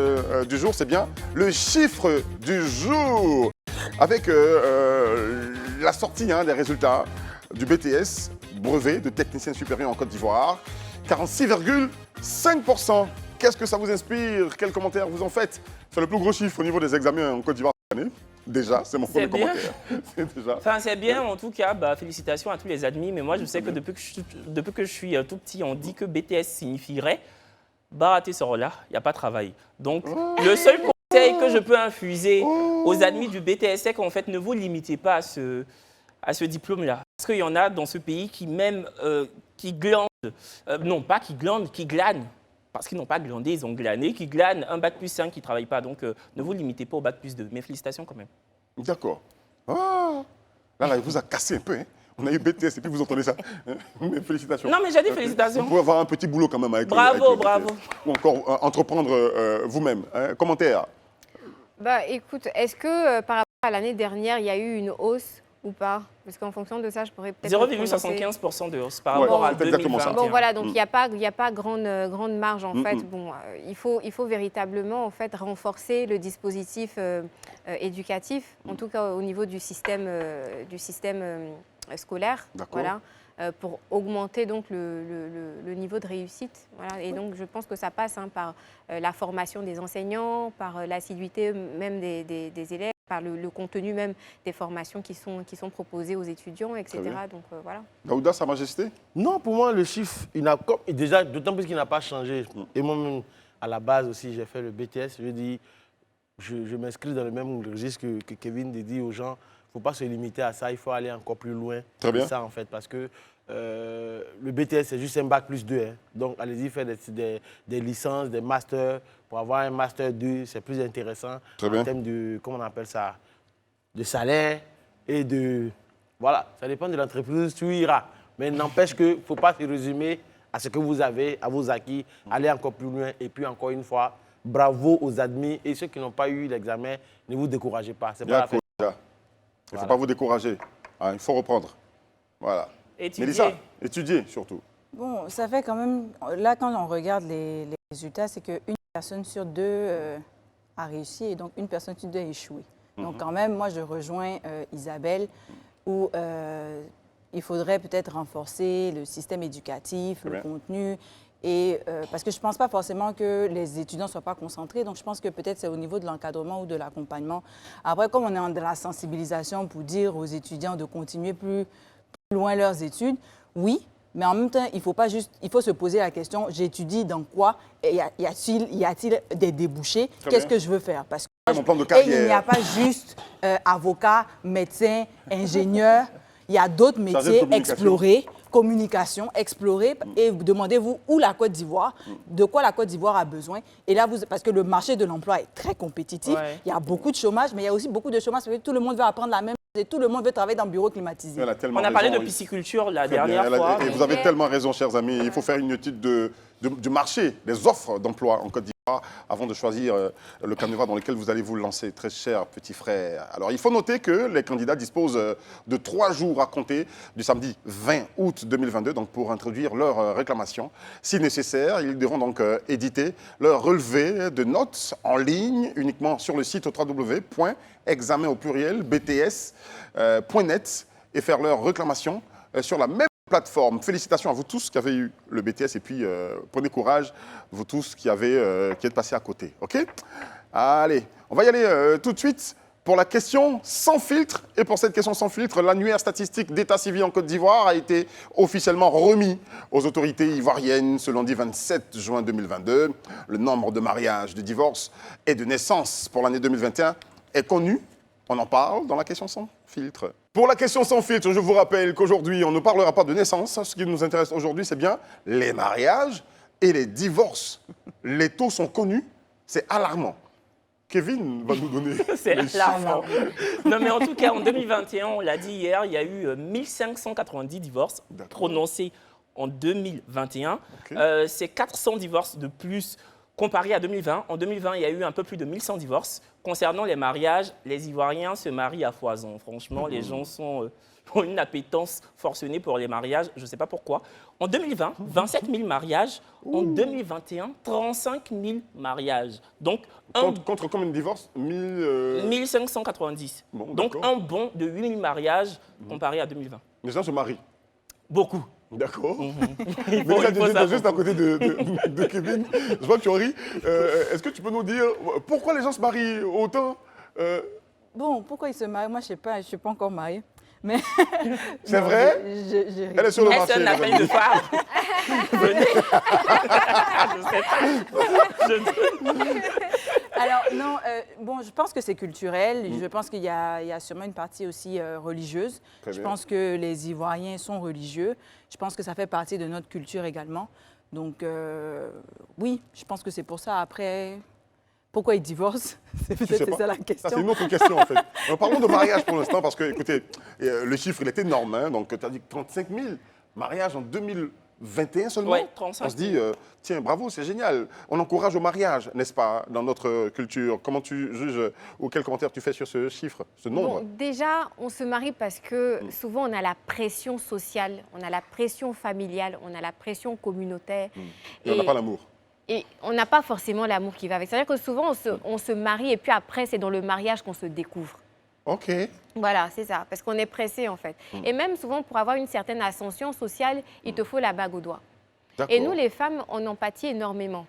du jour, c'est bien le chiffre du jour. Avec la sortie des résultats du BTS, brevet de technicien supérieur en Côte d'Ivoire, 46,5%. Qu'est-ce que ça vous inspire? Quels commentaires vous en faites? C'est le plus gros chiffre au niveau des examens en Côte d'Ivoire cette année. Déjà, c'est mon premier bien. commentaire. C'est déjà. Enfin, c'est bien, en tout cas, félicitations à tous les admis, mais moi je sais que depuis que je suis tout petit, on dit que BTS signifierait barater ce rôle-là, il n'y a pas de travail. Donc, le seul conseil que je peux infuser aux admis du BTS, c'est qu'en fait, ne vous limitez pas à ce diplôme-là. Parce qu'il y en a dans ce pays qui même, qui glandent, non pas qui glandent, qui glanent. Parce qu'ils n'ont pas glandé, ils ont glané, qui glanent un bac plus 5 qui ne travaille pas. Donc, ne vous limitez pas au bac plus 2. Mais félicitations quand même. D'accord. Ah. Là, il vous a cassé un peu. Hein. On a eu BTS et puis vous entendez ça. Mais félicitations. Non, mais j'ai dit félicitations. Vous pouvez avoir un petit boulot quand même avec Bravo, avec bravo. BTS. Ou encore entreprendre vous-même. Hein. Commentaire. Bah, écoute, est-ce que par rapport à l'année dernière, il y a eu une hausse ou pas? Parce qu'en fonction de ça, je pourrais peut-être... 0,75% de hausse par Ouais, rapport à c'est exactement ça. 2021. Bon, voilà, donc il n'y a pas grande marge, en fait. Bon, il faut véritablement, en fait, renforcer le dispositif éducatif, en tout cas au niveau du système scolaire. D'accord. Voilà. Pour augmenter donc le niveau de réussite. Voilà. Et donc, je pense que ça passe par la formation des enseignants, par l'assiduité même des élèves, par le contenu même des formations qui sont proposées aux étudiants, etc. bien. Donc, voilà. Daouda, Sa Majesté? Non, pour moi, le chiffre, déjà, d'autant plus qu'il n'a pas changé. Et moi-même, à la base aussi, j'ai fait le BTS. Je dis, je m'inscris dans le même registre que Kevin de dire aux gens, il ne faut pas se limiter à ça, il faut aller encore plus loin. Très bien. Que ça, en fait, parce que le BTS, c'est juste un bac plus 2. Hein. Donc, allez-y, faire des licences, des masters. Pour avoir un master 2, c'est plus intéressant. Très bien. En termes de, comment on appelle ça, de salaire et de... Voilà, ça dépend de l'entreprise, tu iras. Mais n'empêche qu'il ne faut pas se résumer à ce que vous avez, à vos acquis, aller encore plus loin. Et puis, encore une fois, bravo aux admis. Et ceux qui n'ont pas eu l'examen, ne vous découragez pas. C'est pas Bien, la fin. Daouda. Il ne faut pas vous décourager. Il faut reprendre. Voilà. Étudier. Mélissa, étudier surtout. Bon, ça fait quand même... Là, quand on regarde les résultats, c'est qu'une personne sur deux a réussi et donc une personne sur deux a échoué. Donc quand même, moi, je rejoins Isabelle où il faudrait peut-être renforcer le système éducatif, Très le bien. contenu. Et, parce que je ne pense pas forcément que les étudiants ne soient pas concentrés. Donc, je pense que peut-être c'est au niveau de l'encadrement ou de l'accompagnement. Après, comme on est dans la sensibilisation pour dire aux étudiants de continuer plus loin leurs études, oui, Mais en même temps, il faut se poser la question, j'étudie dans quoi et y a-t-il des débouchés? Qu'est-ce que je veux faire? Parce que Mon plan de et carrière. il n'y a pas juste avocat, médecin, ingénieur. Il y a d'autres Chargé de métiers, communication. explorer, communication, explorer et demandez-vous où la Côte d'Ivoire, de quoi la Côte d'Ivoire a besoin. Et là, parce que le marché de l'emploi est très compétitif, Ouais. il y a beaucoup de chômage, mais il y a aussi beaucoup de chômage parce que tout le monde veut apprendre la même chose et tout le monde veut travailler dans le bureau climatisé. Elle a tellement On a parlé de raison. pisciculture la Très bien. dernière fois. Et vous avez tellement raison, chers amis. Il faut faire une étude du marché, des offres d'emploi en Côte d'Ivoire avant de choisir le canevas dans lequel vous allez vous lancer, très cher petit frère. Alors, il faut noter que les candidats disposent de 3 jours à compter du samedi 20 août 2022 donc pour introduire leur réclamation. Si nécessaire, ils devront donc éditer leur relevé de notes en ligne uniquement sur le site www.examen au pluriel bts.net et faire leur réclamation sur la même plateforme. Félicitations à vous tous qui avez eu le BTS et puis prenez courage, vous tous qui êtes passés à côté. OK? Allez, on va y aller tout de suite pour la question sans filtre. Et pour cette question sans filtre, l'annuaire statistique d'état civil en Côte d'Ivoire a été officiellement remis aux autorités ivoiriennes ce lundi 27 juin 2022. Le nombre de mariages, de divorces et de naissances pour l'année 2021 est connu. On en parle dans la question sans filtre. Pour la question sans filtre, je vous rappelle qu'aujourd'hui, on ne parlera pas de naissance. Ce qui nous intéresse aujourd'hui, c'est bien les mariages et les divorces. Les taux sont connus, c'est alarmant. Kevin va nous donner C'est les alarmant. chiffres. Non, mais en tout cas, en 2021, on l'a dit hier, il y a eu 1590 divorces D'accord. prononcés en 2021. Ok. C'est 400 divorces de plus comparé à 2020. En 2020, il y a eu un peu plus de 1100 divorces. Concernant les mariages, les Ivoiriens se marient à foison. Franchement, les gens ont une appétence forcenée pour les mariages. Je ne sais pas pourquoi. En 2020, 27 000 mariages. En 2021, 35 000 mariages. Donc, Contre combien de divorces 1590. Bon, Donc, d'accord. un bond de 8 000 mariages comparé à 2020. Les gens se marient. Beaucoup. D'accord. Il Mais faut- là, il faut j'étais ça. juste à côté de Kevin. Je vois que tu en ris. Est-ce que tu peux nous dire pourquoi les gens se marient autant Bon, pourquoi ils se marient? Moi, je sais pas, je suis pas encore mariée. Mais C'est non, vrai je- Elle est sur le Est-ce marché. un les appel amis. de phare? Venez. Je sais pas. Alors, non, bon, je pense que c'est culturel. Je pense qu'il y a sûrement une partie aussi religieuse. Très Je bien. pense que les Ivoiriens sont religieux. Je pense que ça fait partie de notre culture également. Donc, oui, je pense que c'est pour ça. Après, pourquoi ils divorcent? C'est Je sais peut-être pas. ça la Ça, c'est question. une autre question, en fait. Parlons de mariage pour l'instant, parce que, écoutez, le chiffre, il est énorme. Hein, donc, tu as dit 35 000 mariages en 2021 seulement. Ouais, 35 On se dit, tiens, bravo, c'est génial. On encourage au mariage, n'est-ce pas, dans notre culture. Comment tu juges ou quel commentaire tu fais sur ce chiffre, ce nombre Bon, déjà, on se marie parce que souvent on a la pression sociale, on a la pression familiale, on a la pression communautaire. Et on n'a pas l'amour. Et on n'a pas forcément l'amour qui va avec. C'est-à-dire que souvent on se marie et puis après c'est dans le mariage qu'on se découvre. OK. Voilà, c'est ça, parce qu'on est pressé en fait. Et même souvent pour avoir une certaine ascension sociale, il te faut la bague au doigt. D'accord. Et nous les femmes, on en pâtit énormément.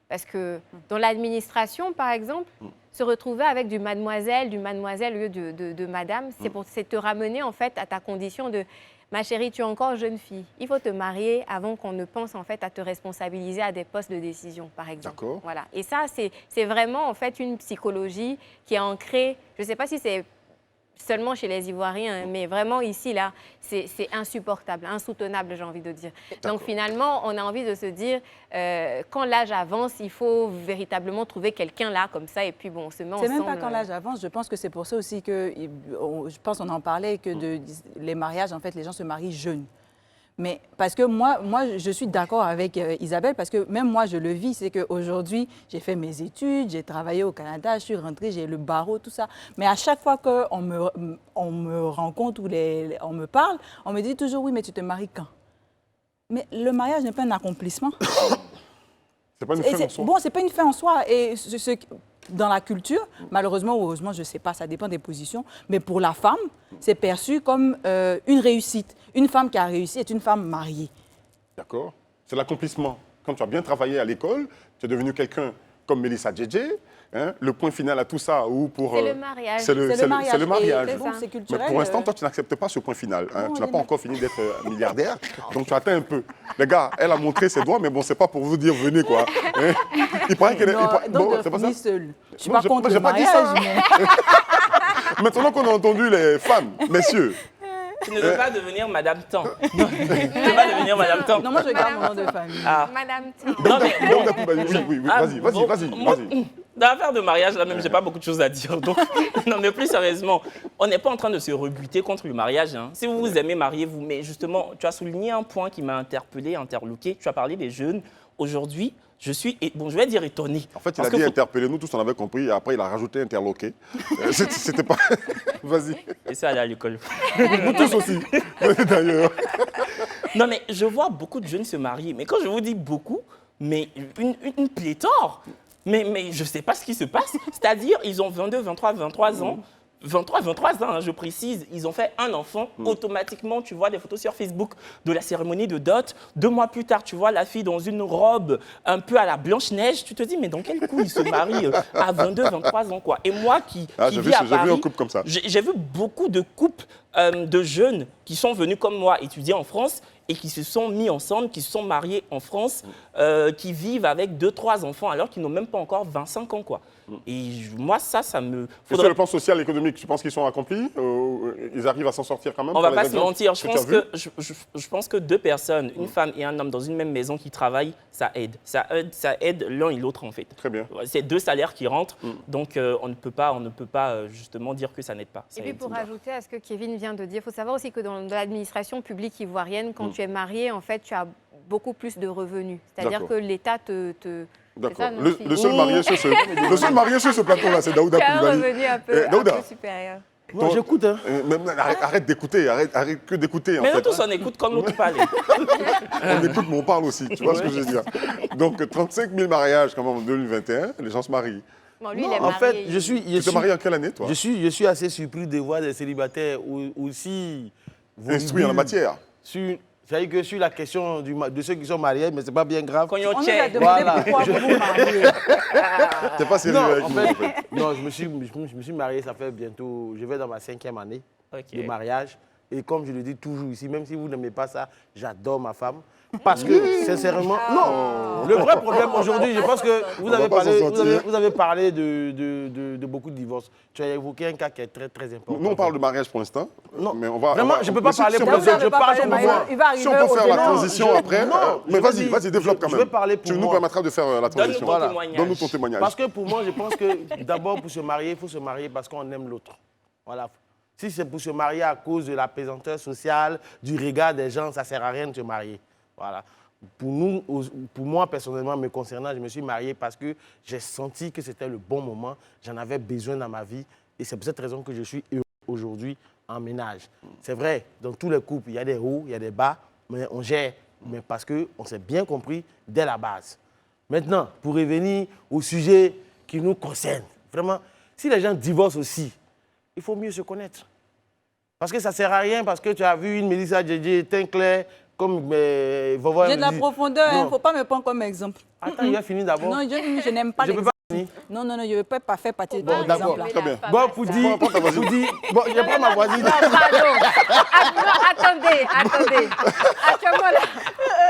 Parce que dans l'administration, par exemple, se retrouver avec du mademoiselle au lieu de madame, c'est te ramener en fait à ta condition de ma chérie, tu es encore jeune fille. Il faut te marier avant qu'on ne pense en fait à te responsabiliser à des postes de décision, par exemple. D'accord. Voilà. Et ça, c'est vraiment en fait une psychologie qui est ancrée. Je ne sais pas si c'est seulement chez les Ivoiriens, hein, mais vraiment ici, là, c'est insupportable, insoutenable, j'ai envie de dire. Donc finalement, on a envie de se dire, quand l'âge avance, il faut véritablement trouver quelqu'un là, comme ça, et puis bon, on se met C'est ensemble. même pas quand l'âge avance. Je pense que c'est pour ça aussi que, je pense qu'on en parlait, que les mariages, en fait, les gens se marient jeunes. Mais parce que moi je suis d'accord avec Isabelle, parce que même moi, je le vis. C'est qu'aujourd'hui, j'ai fait mes études, j'ai travaillé au Canada, je suis rentrée, j'ai le barreau, tout ça. Mais à chaque fois qu'on me rencontre ou on me parle, on me dit toujours, oui, mais tu te maries quand? Mais le mariage n'est pas un accomplissement. C'est pas une fin en soi. Bon, c'est pas une fin en soi. Et dans la culture, malheureusement ou heureusement, je ne sais pas, ça dépend des positions, mais pour la femme, c'est perçu comme une réussite. Une femme qui a réussi est une femme mariée. D'accord. C'est l'accomplissement. Quand tu as bien travaillé à l'école, tu es devenu quelqu'un comme Mélissa Djedje, hein, le point final à tout ça ou pour... C'est le mariage. C'est le mariage. Et bon, c'est Mais culturel. pour l'instant, toi, tu n'acceptes pas ce point final. Hein. Non, Tu n'as on pas est encore fini d'être milliardaire, donc tu attends un peu. Les gars, elle a montré ses doigts, mais bon, c'est pas pour vous dire venez, quoi. Hein. Il paraît qu'elle est... Donc, c'est pas ça. seul. Je suis Non, pas contre j'ai le pas dit mariage, ça. mais... Maintenant qu'on a entendu les femmes, messieurs, Tu ne veux pas devenir Madame Tan. Tu ne veux pas devenir Madame Tan. Non, moi, je garde mon nom de famille. Ah. Madame Tan. Non, mais bon, oui, Ah, vas-y. bon, dans l'affaire de mariage, là même, j'ai pas beaucoup de choses à dire. Donc, non, mais plus sérieusement, on n'est pas en train de se rebuter contre le mariage. Hein. Si vous vous aimez, mariez-vous. Mais justement, tu as souligné un point qui m'a interpellé, interloqué. Tu as parlé des jeunes. Aujourd'hui, je suis, bon, je vais dire étonné. En fait, il Parce a que dit interpeller, nous tous on avait compris, et après il a rajouté interloqué. C'était pas... Vas-y. Et ça, aller à l'école. Nous tous aussi, d'ailleurs. Non, mais je vois beaucoup de jeunes se marier. Mais quand je vous dis beaucoup, mais une pléthore. Mais je ne sais pas ce qui se passe. C'est-à-dire, ils ont 22, 23 ans. 23 ans, hein, je précise, ils ont fait un enfant. Automatiquement, tu vois des photos sur Facebook de la cérémonie de dot. 2 mois plus tard, tu vois la fille dans une robe un peu à la Blanche-Neige. Tu te dis, mais dans quel coup ils se marient à 22, 23 ans, quoi. Et moi qui vis à Paris, j'ai vu un couple comme ça. J'ai vu beaucoup de couples de jeunes qui sont venus comme moi étudier en France et qui se sont mis ensemble, qui se sont mariés en France, qui vivent avec 2-3 enfants alors qu'ils n'ont même pas encore 25 ans, quoi. Et moi, ça me... Et sur le plan social, économique, tu penses qu'ils sont accomplis ils arrivent à s'en sortir quand même? On ne va pas se mentir. Je pense que 2 personnes, une femme et un homme dans une même maison qui travaillent, ça aide. Ça aide l'un et l'autre, en fait. Très bien. C'est 2 salaires qui rentrent, donc on ne peut pas justement dire que ça n'aide pas. Ça Et puis aide. pour rajouter à ce que Kevin vient de dire, il faut savoir aussi que dans l'administration publique ivoirienne, quand tu es marié, en fait, tu as beaucoup plus de revenus. C'est-à-dire D'accord. que l'État te... D'accord. C'est ça, non, Le seul marié sur ce plateau-là, c'est Daouda Tu as un Koulibaly. revenu un peu Daouda. supérieur. Moi, j'écoute, hein. Arrête d'écouter, arrête que d'écouter, en Mais nous fait. tous, on écoute comme l'autre parle. On écoute, mais on parle aussi, tu vois ce que je veux dire. Donc, 35 000 mariages quand même en 2021, les gens se marient. Bon, lui, Non, il est en marié. fait, Tu t'es marié en quelle année, toi? je suis assez surpris de voir des célibataires aussi Instruit en la matière. C'est-à-dire que sur la question de ceux qui sont mariés, mais ce n'est pas bien grave. On nous a Cognotier. demandé Voilà. pourquoi vous vous mariez. T'es pas sérieux Non, avec en nous, en fait, fait. non, je me suis marié, ça fait bientôt, je vais dans ma 5e année Ok. de mariage. Et comme je le dis toujours ici, même si vous n'aimez pas ça, j'adore ma femme. Parce que, sincèrement, non. Le vrai problème aujourd'hui, je pense que On va pas s'en sortir. vous avez parlé de beaucoup de divorces. Tu as évoqué un cas qui est très, très important. Nous, on parle de mariage pour l'instant. Non. Mais on va, Vraiment, je ne peux pas parler pour on les peut- autres. Je parle sur moi. Il va arriver Si on peut faire la au-delà. transition après, mais je vas-y, développe quand je même. vais parler pour Tu nous moi. permettras de faire la Donne-nous transition. ton témoignage. Donne-nous ton témoignage. Parce que pour moi, je pense que d'abord, pour se marier, il faut se marier parce qu'on aime l'autre. Voilà. Si c'est pour se marier à cause de la pesanteur sociale, du regard des gens, ça ne sert à rien de se marier. Voilà. Pour moi, personnellement, me concernant, je me suis marié parce que j'ai senti que c'était le bon moment. J'en avais besoin dans ma vie. Et c'est pour cette raison que je suis heureux aujourd'hui en ménage. C'est vrai, dans tous les couples, il y a des hauts, il y a des bas, mais on gère. Mais parce qu'on s'est bien compris dès la base. Maintenant, pour revenir au sujet qui nous concerne, vraiment, si les gens divorcent aussi, il faut mieux se connaître. Parce que ça ne sert à rien, parce que tu as vu une Mélissa Djedje, teint clair, comme Vovo. J'ai de la profondeur, il ne faut pas me prendre comme exemple. Attends, il a fini d'abord. Non, je n'aime pas Je ne peux l'exemple. pas finir. Non, je ne peux pas faire partie de Bon, ton d'accord. exemple. Très bien. Bon, pour dire, bon, je prends ma voisine. Non, pardon. Attendez.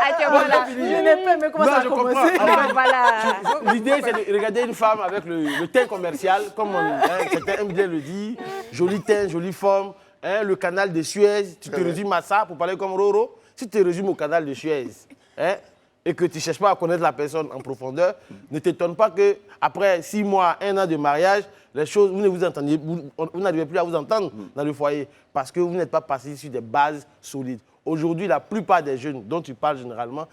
Actuellement, Je n'ai pas, mais comment Non, ça a je commencé? comprends. non, voilà. L'idée, c'est de regarder une femme avec le teint commercial, comme certains aiment bien le dire. Joli teint, jolie forme. Le canal de Suez, tu te résumes à ça pour parler comme Roro. Si tu te résumes au canal de Suez et que tu ne cherches pas à connaître la personne en profondeur, ne t'étonne pas qu'après 6 mois, 1 an de mariage, les choses, vous n'arrivez plus à vous entendre dans le foyer parce que vous n'êtes pas passé sur des bases solides. Aujourd'hui, la plupart des jeunes dont tu parles généralement,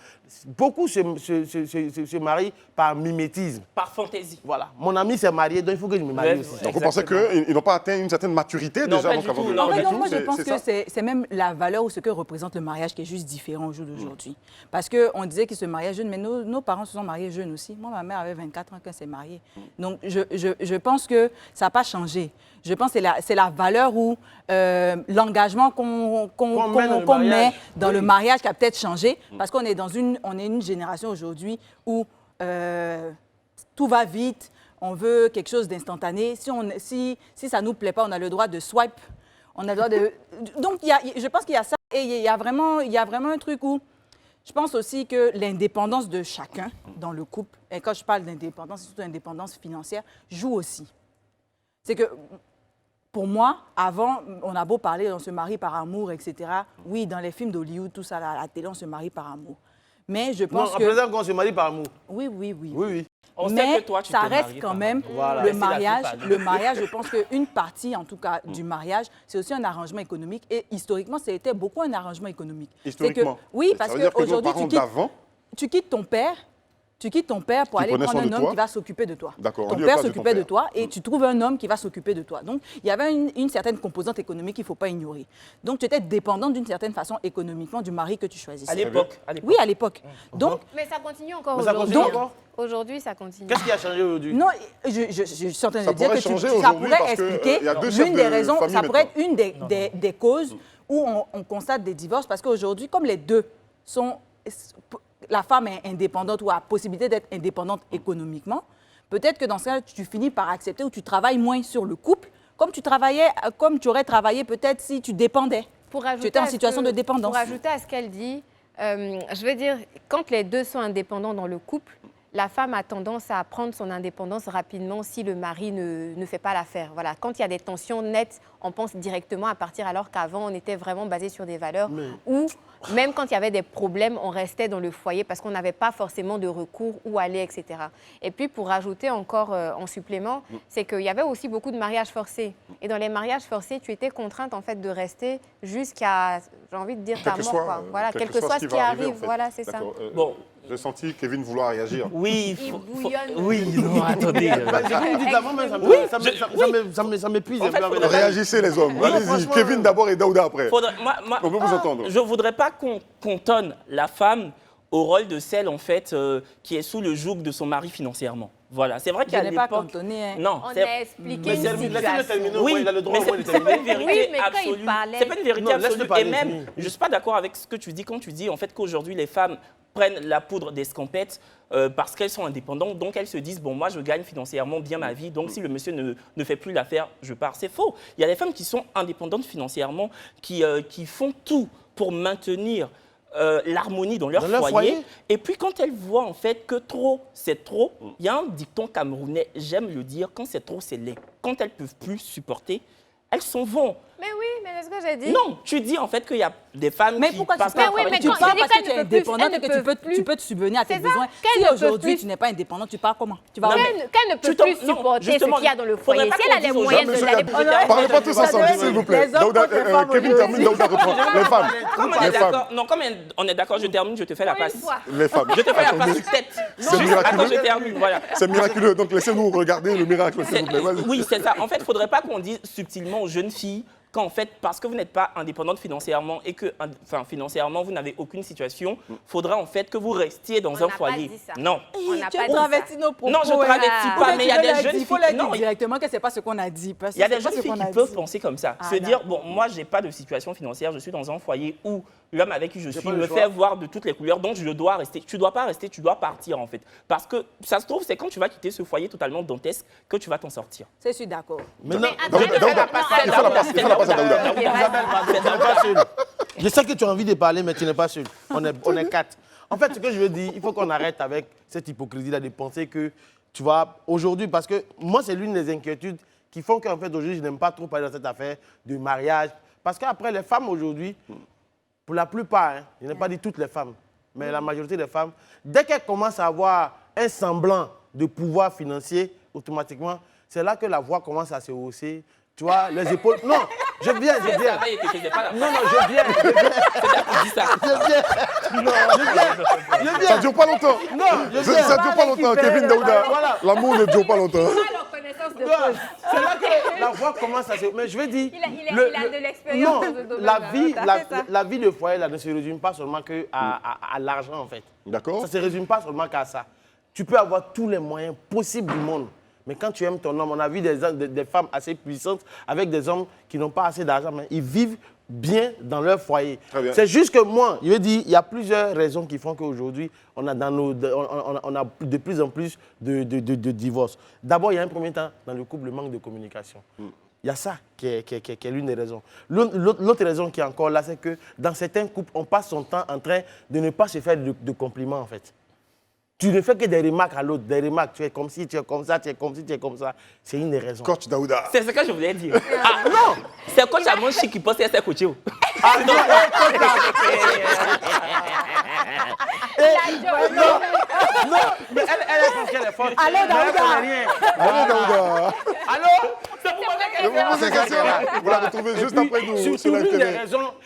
beaucoup se marient par mimétisme. Par fantaisie. Voilà. Mon ami s'est marié, donc il faut que je me marie Ouais, aussi. Donc, vous pensez qu'ils n'ont pas atteint une certaine maturité Non, déjà pas donc, du avant tout, de- non, pas pas du du tout, Moi, je pense c'est que ça c'est même la valeur ou ce que représente le mariage qui est juste différent au jour d'aujourd'hui. Parce qu'on disait qu'ils se mariaient jeunes, mais nos parents se sont mariés jeunes aussi. Moi, ma mère avait 24 ans quand elle s'est mariée. Donc, je pense que ça n'a pas changé. Je pense que c'est la valeur ou l'engagement qu'on met dans le mariage qui a peut-être changé. Parce qu'on est dans une génération aujourd'hui où tout va vite. on veut quelque chose d'instantané. Si ça ne nous plaît pas, on a le droit de swipe. On a le droit de... Donc, je pense qu'il y a ça. Et il y a vraiment un truc où je pense aussi que l'indépendance de chacun dans le couple, et quand je parle d'indépendance, c'est surtout l'indépendance financière, joue aussi. C'est que, pour moi, avant, on a beau parler, on se marie par amour, etc. Oui, dans les films d'Hollywood, tout ça, à la télé, on se marie par amour. Mais je pense non, que... Non, en présent, quand on se marie par amour. Oui. Oui. On sait Mais que toi, tu ça t'es reste marié quand par même Voilà. le C'est la mariage. plupart. Le mariage, je pense qu'une partie, en tout cas, du mariage, c'est aussi un arrangement économique. Et historiquement, c'était beaucoup un arrangement économique. Historiquement. Oui, Ça parce veut dire que nos qu'aujourd'hui, parents d'avant, tu quittes ton père. Tu quittes ton père pour Qui aller prenait prendre soin de un homme toi. qui va s'occuper de toi. D'accord, Ton lui, père pas de ton s'occupait de père. toi et tu trouves un homme qui va s'occuper de toi. Donc, il y avait une certaine composante économique qu'il ne faut pas ignorer. Donc, tu étais dépendante d'une certaine façon économiquement du mari que tu choisissais. À l'époque. Oui, à l'époque. Donc, Mais ça continue encore Mais ça aujourd'hui. continue hein. encore Aujourd'hui, ça continue. Qu'est-ce qui a changé aujourd'hui? non, je suis en train Ça de dire pourrait que changer ça aujourd'hui pourrait parce que, expliquer il y a deux chefs l'une de des raisons, famille ça pourrait être maintenant. une des causes où on constate des divorces parce qu'aujourd'hui, comme les deux sont... La femme est indépendante ou a la possibilité d'être indépendante économiquement, peut-être que dans ce cas, tu finis par accepter ou tu travailles moins sur le couple, comme tu aurais travaillé peut-être si tu dépendais. Pour Tu ajouter étais en à ce situation que- de dépendance. Pour ajouter à ce qu'elle dit, je veux dire, quand les deux sont indépendants dans le couple, la femme a tendance à prendre son indépendance rapidement si le mari ne fait pas l'affaire. Voilà. Quand il y a des tensions nettes, on pense directement à partir, alors qu'avant, on était vraiment basé sur des valeurs où, même quand il y avait des problèmes, on restait dans le foyer parce qu'on n'avait pas forcément de recours où aller, etc. Et puis, pour rajouter encore en supplément, c'est qu'il y avait aussi beaucoup de mariages forcés. Et dans les mariages forcés, tu étais contrainte, en fait, de rester jusqu'à, j'ai envie de dire, ta quel que mort. soit, Quoi. Voilà, quel que soit ce qui va arrive. en fait. Voilà, c'est ça. D'accord, Bon. J'ai senti Kevin vouloir réagir. Oui, Il faut- bouillonne. oui, non, attendez. Je vous dis d'avant, même, ça m'épuise. En un fait, peu. faudrait- Réagissez les hommes. Oui, Allez-y. franchement, Kevin d'abord et Daouda après. On peut vous entendre. Je ne voudrais pas qu'on cantonne la femme au rôle de celle, en fait, qui est sous le joug de son mari financièrement. Voilà, c'est vrai Je qu'à n'ai pas l'époque... cantonné. Hein. Non, On c'est- a expliqué Mais une laissez-le situation. terminer, au Oui, moins, il a le droit mais au moins de c'est pas terminer. une vérité Oui, mais quand il absolue. parlait- C'est pas une vérité Non, laisse-le absolue. parler, Et même, fini. je ne suis pas d'accord avec ce que tu dis quand tu dis en fait qu'aujourd'hui les femmes prennent la poudre d'escampette parce qu'elles sont indépendantes, donc elles se disent bon moi je gagne financièrement bien ma vie, donc si le monsieur ne fait plus l'affaire, je pars. C'est faux. Il y a des femmes qui sont indépendantes financièrement, qui font tout pour maintenir l'harmonie dans leur foyer. Et puis quand elles voient en fait que trop, c'est trop, il y a un dicton camerounais, j'aime le dire, quand c'est trop, c'est laid. Quand elles ne peuvent plus supporter, elles s'en vont. Mais oui, mais c'est ce que j'ai dit. Non, tu dis en fait qu'il y a des femmes Mais qui pourquoi tu passent parles Mais oui, mais tu quand- parles je dis parce qu'elles que tu es ne peuvent plus, indépendante elles et ne que peuvent tu peux te subvenir à tes C'est ça, besoins. qu'elles Si ne peuvent aujourd'hui plus. tu n'es pas indépendante, tu pars comment? Tu vas où? Qu'elle ne peut Tu t'en- plus non, supporter ce justement, qu'il y a dans le faudrait foyer. pas Si elle qu'on a les dise aux moyens gens, de Monsieur, l'aller... parlez pas tous ensemble, Les s'il vous plaît. hommes Daouda, contre les femmes Kevin aujourd'hui. termine, Daouda reprend. Les femmes. Comme on Les est femmes. d'accord, non, comme on est d'accord, je termine, je te fais la Pour une passe. fois. Les femmes. Je te fais la Attendez. passe tête. C'est Juste, miraculeux. attends, je termine, voilà. C'est miraculeux. Donc laissez-nous regarder le miracle, s'il vous plaît. Vas-y. Oui, c'est ça. En fait, il ne faudrait pas qu'on dise subtilement aux jeunes filles qu'en fait, parce que vous n'êtes pas indépendante financièrement et que, enfin, financièrement, vous n'avez aucune situation, il faudrait en fait que vous restiez dans On un n'a foyer. pas dit ça. Non. On n'a Tu pas as dit travesti ça. nos propos. Non, je ne travestis Ah. pas, mais il y a des jeunes Il faut filles. leur dire Non, directement que ce n'est pas ce qu'on a dit. Parce que il y a des c'est pas jeunes ce filles qu'on qui a peuvent dit. penser comme ça. Ah, Se dire, d'accord. bon, moi, je n'ai pas de situation financière, je suis dans un foyer où l'homme avec qui je suis pas le me choix. fait voir de toutes les couleurs, donc je dois rester. Tu ne dois pas rester, tu dois partir en fait. Parce que ça se trouve, c'est quand tu vas quitter ce foyer totalement dantesque que tu vas t'en sortir. Je suis d'accord. Maintenant, Daouda, Attends, Daouda, attends, il fait la passe, il fait la passe à Daouda. Ok, vas-y. Isabelle, tu n'es pas seul. Je sais que tu as envie de parler, mais tu n'es pas seul. On est quatre. En fait, ce que je veux dire, il faut qu'on arrête avec cette hypocrisie-là de penser que tu vas aujourd'hui, parce que moi, c'est l'une des inquiétudes qui font qu'en fait, aujourd'hui, je n'aime pas trop parler dans cette affaire de mariage. Parce qu'après, les femmes aujourd'hui, pour la plupart, hein, je n'ai pas dit toutes les femmes, mais la majorité des femmes, dès qu'elles commencent à avoir un semblant de pouvoir financier, automatiquement, c'est là que la voix commence à se hausser. Tu vois, les épaules. Non, je viens. Non, je viens. Je viens. Ça dure pas longtemps. Non, je Ça viens. dure pas longtemps, Kevin Daouda. Voilà. L'amour ne dure pas longtemps. Pas leur connaissance de Non, cause. c'est là que la voix commence à se... Mais je veux dire... Il a de l'expérience Non, dans ce domaine. la vie, T'as fait ça. la vie de foyer là, ne se résume pas seulement à l'argent, en fait. D'accord. Ça ne se résume pas seulement qu'à ça. Tu peux avoir tous les moyens possibles du monde. Mais quand tu aimes ton homme, on a vu des femmes assez puissantes avec des hommes qui n'ont pas assez d'argent, mais ils vivent bien dans leur foyer. Très bien. C'est juste que moi, je veux dire, il y a plusieurs raisons qui font qu'aujourd'hui, on a de plus en plus de divorces. D'abord, il y a un premier temps, dans le couple, le manque de communication. Il y a ça qui est l'une des raisons. L'autre raison qui est encore là, c'est que dans certains couples, on passe son temps en train de ne pas se faire de compliments, en fait. Tu ne fais que des remarques à l'autre, des remarques. Tu es comme ci, tu es comme ça, tu es comme ci, tu es comme ça. C'est une des raisons. Coach Daouda. C'est ce que je voulais dire. Ah non, c'est coach à mon chic qui pense qu'elle s'est coachée. Ah non, non, mais elle pense qu'elle est forte. Allô, Mais elle Daouda. connaît rien. Allez, Daouda. Allô? Je vous pose cette question. Vous l'avez trouvé juste après nous sur Surtout, la télé.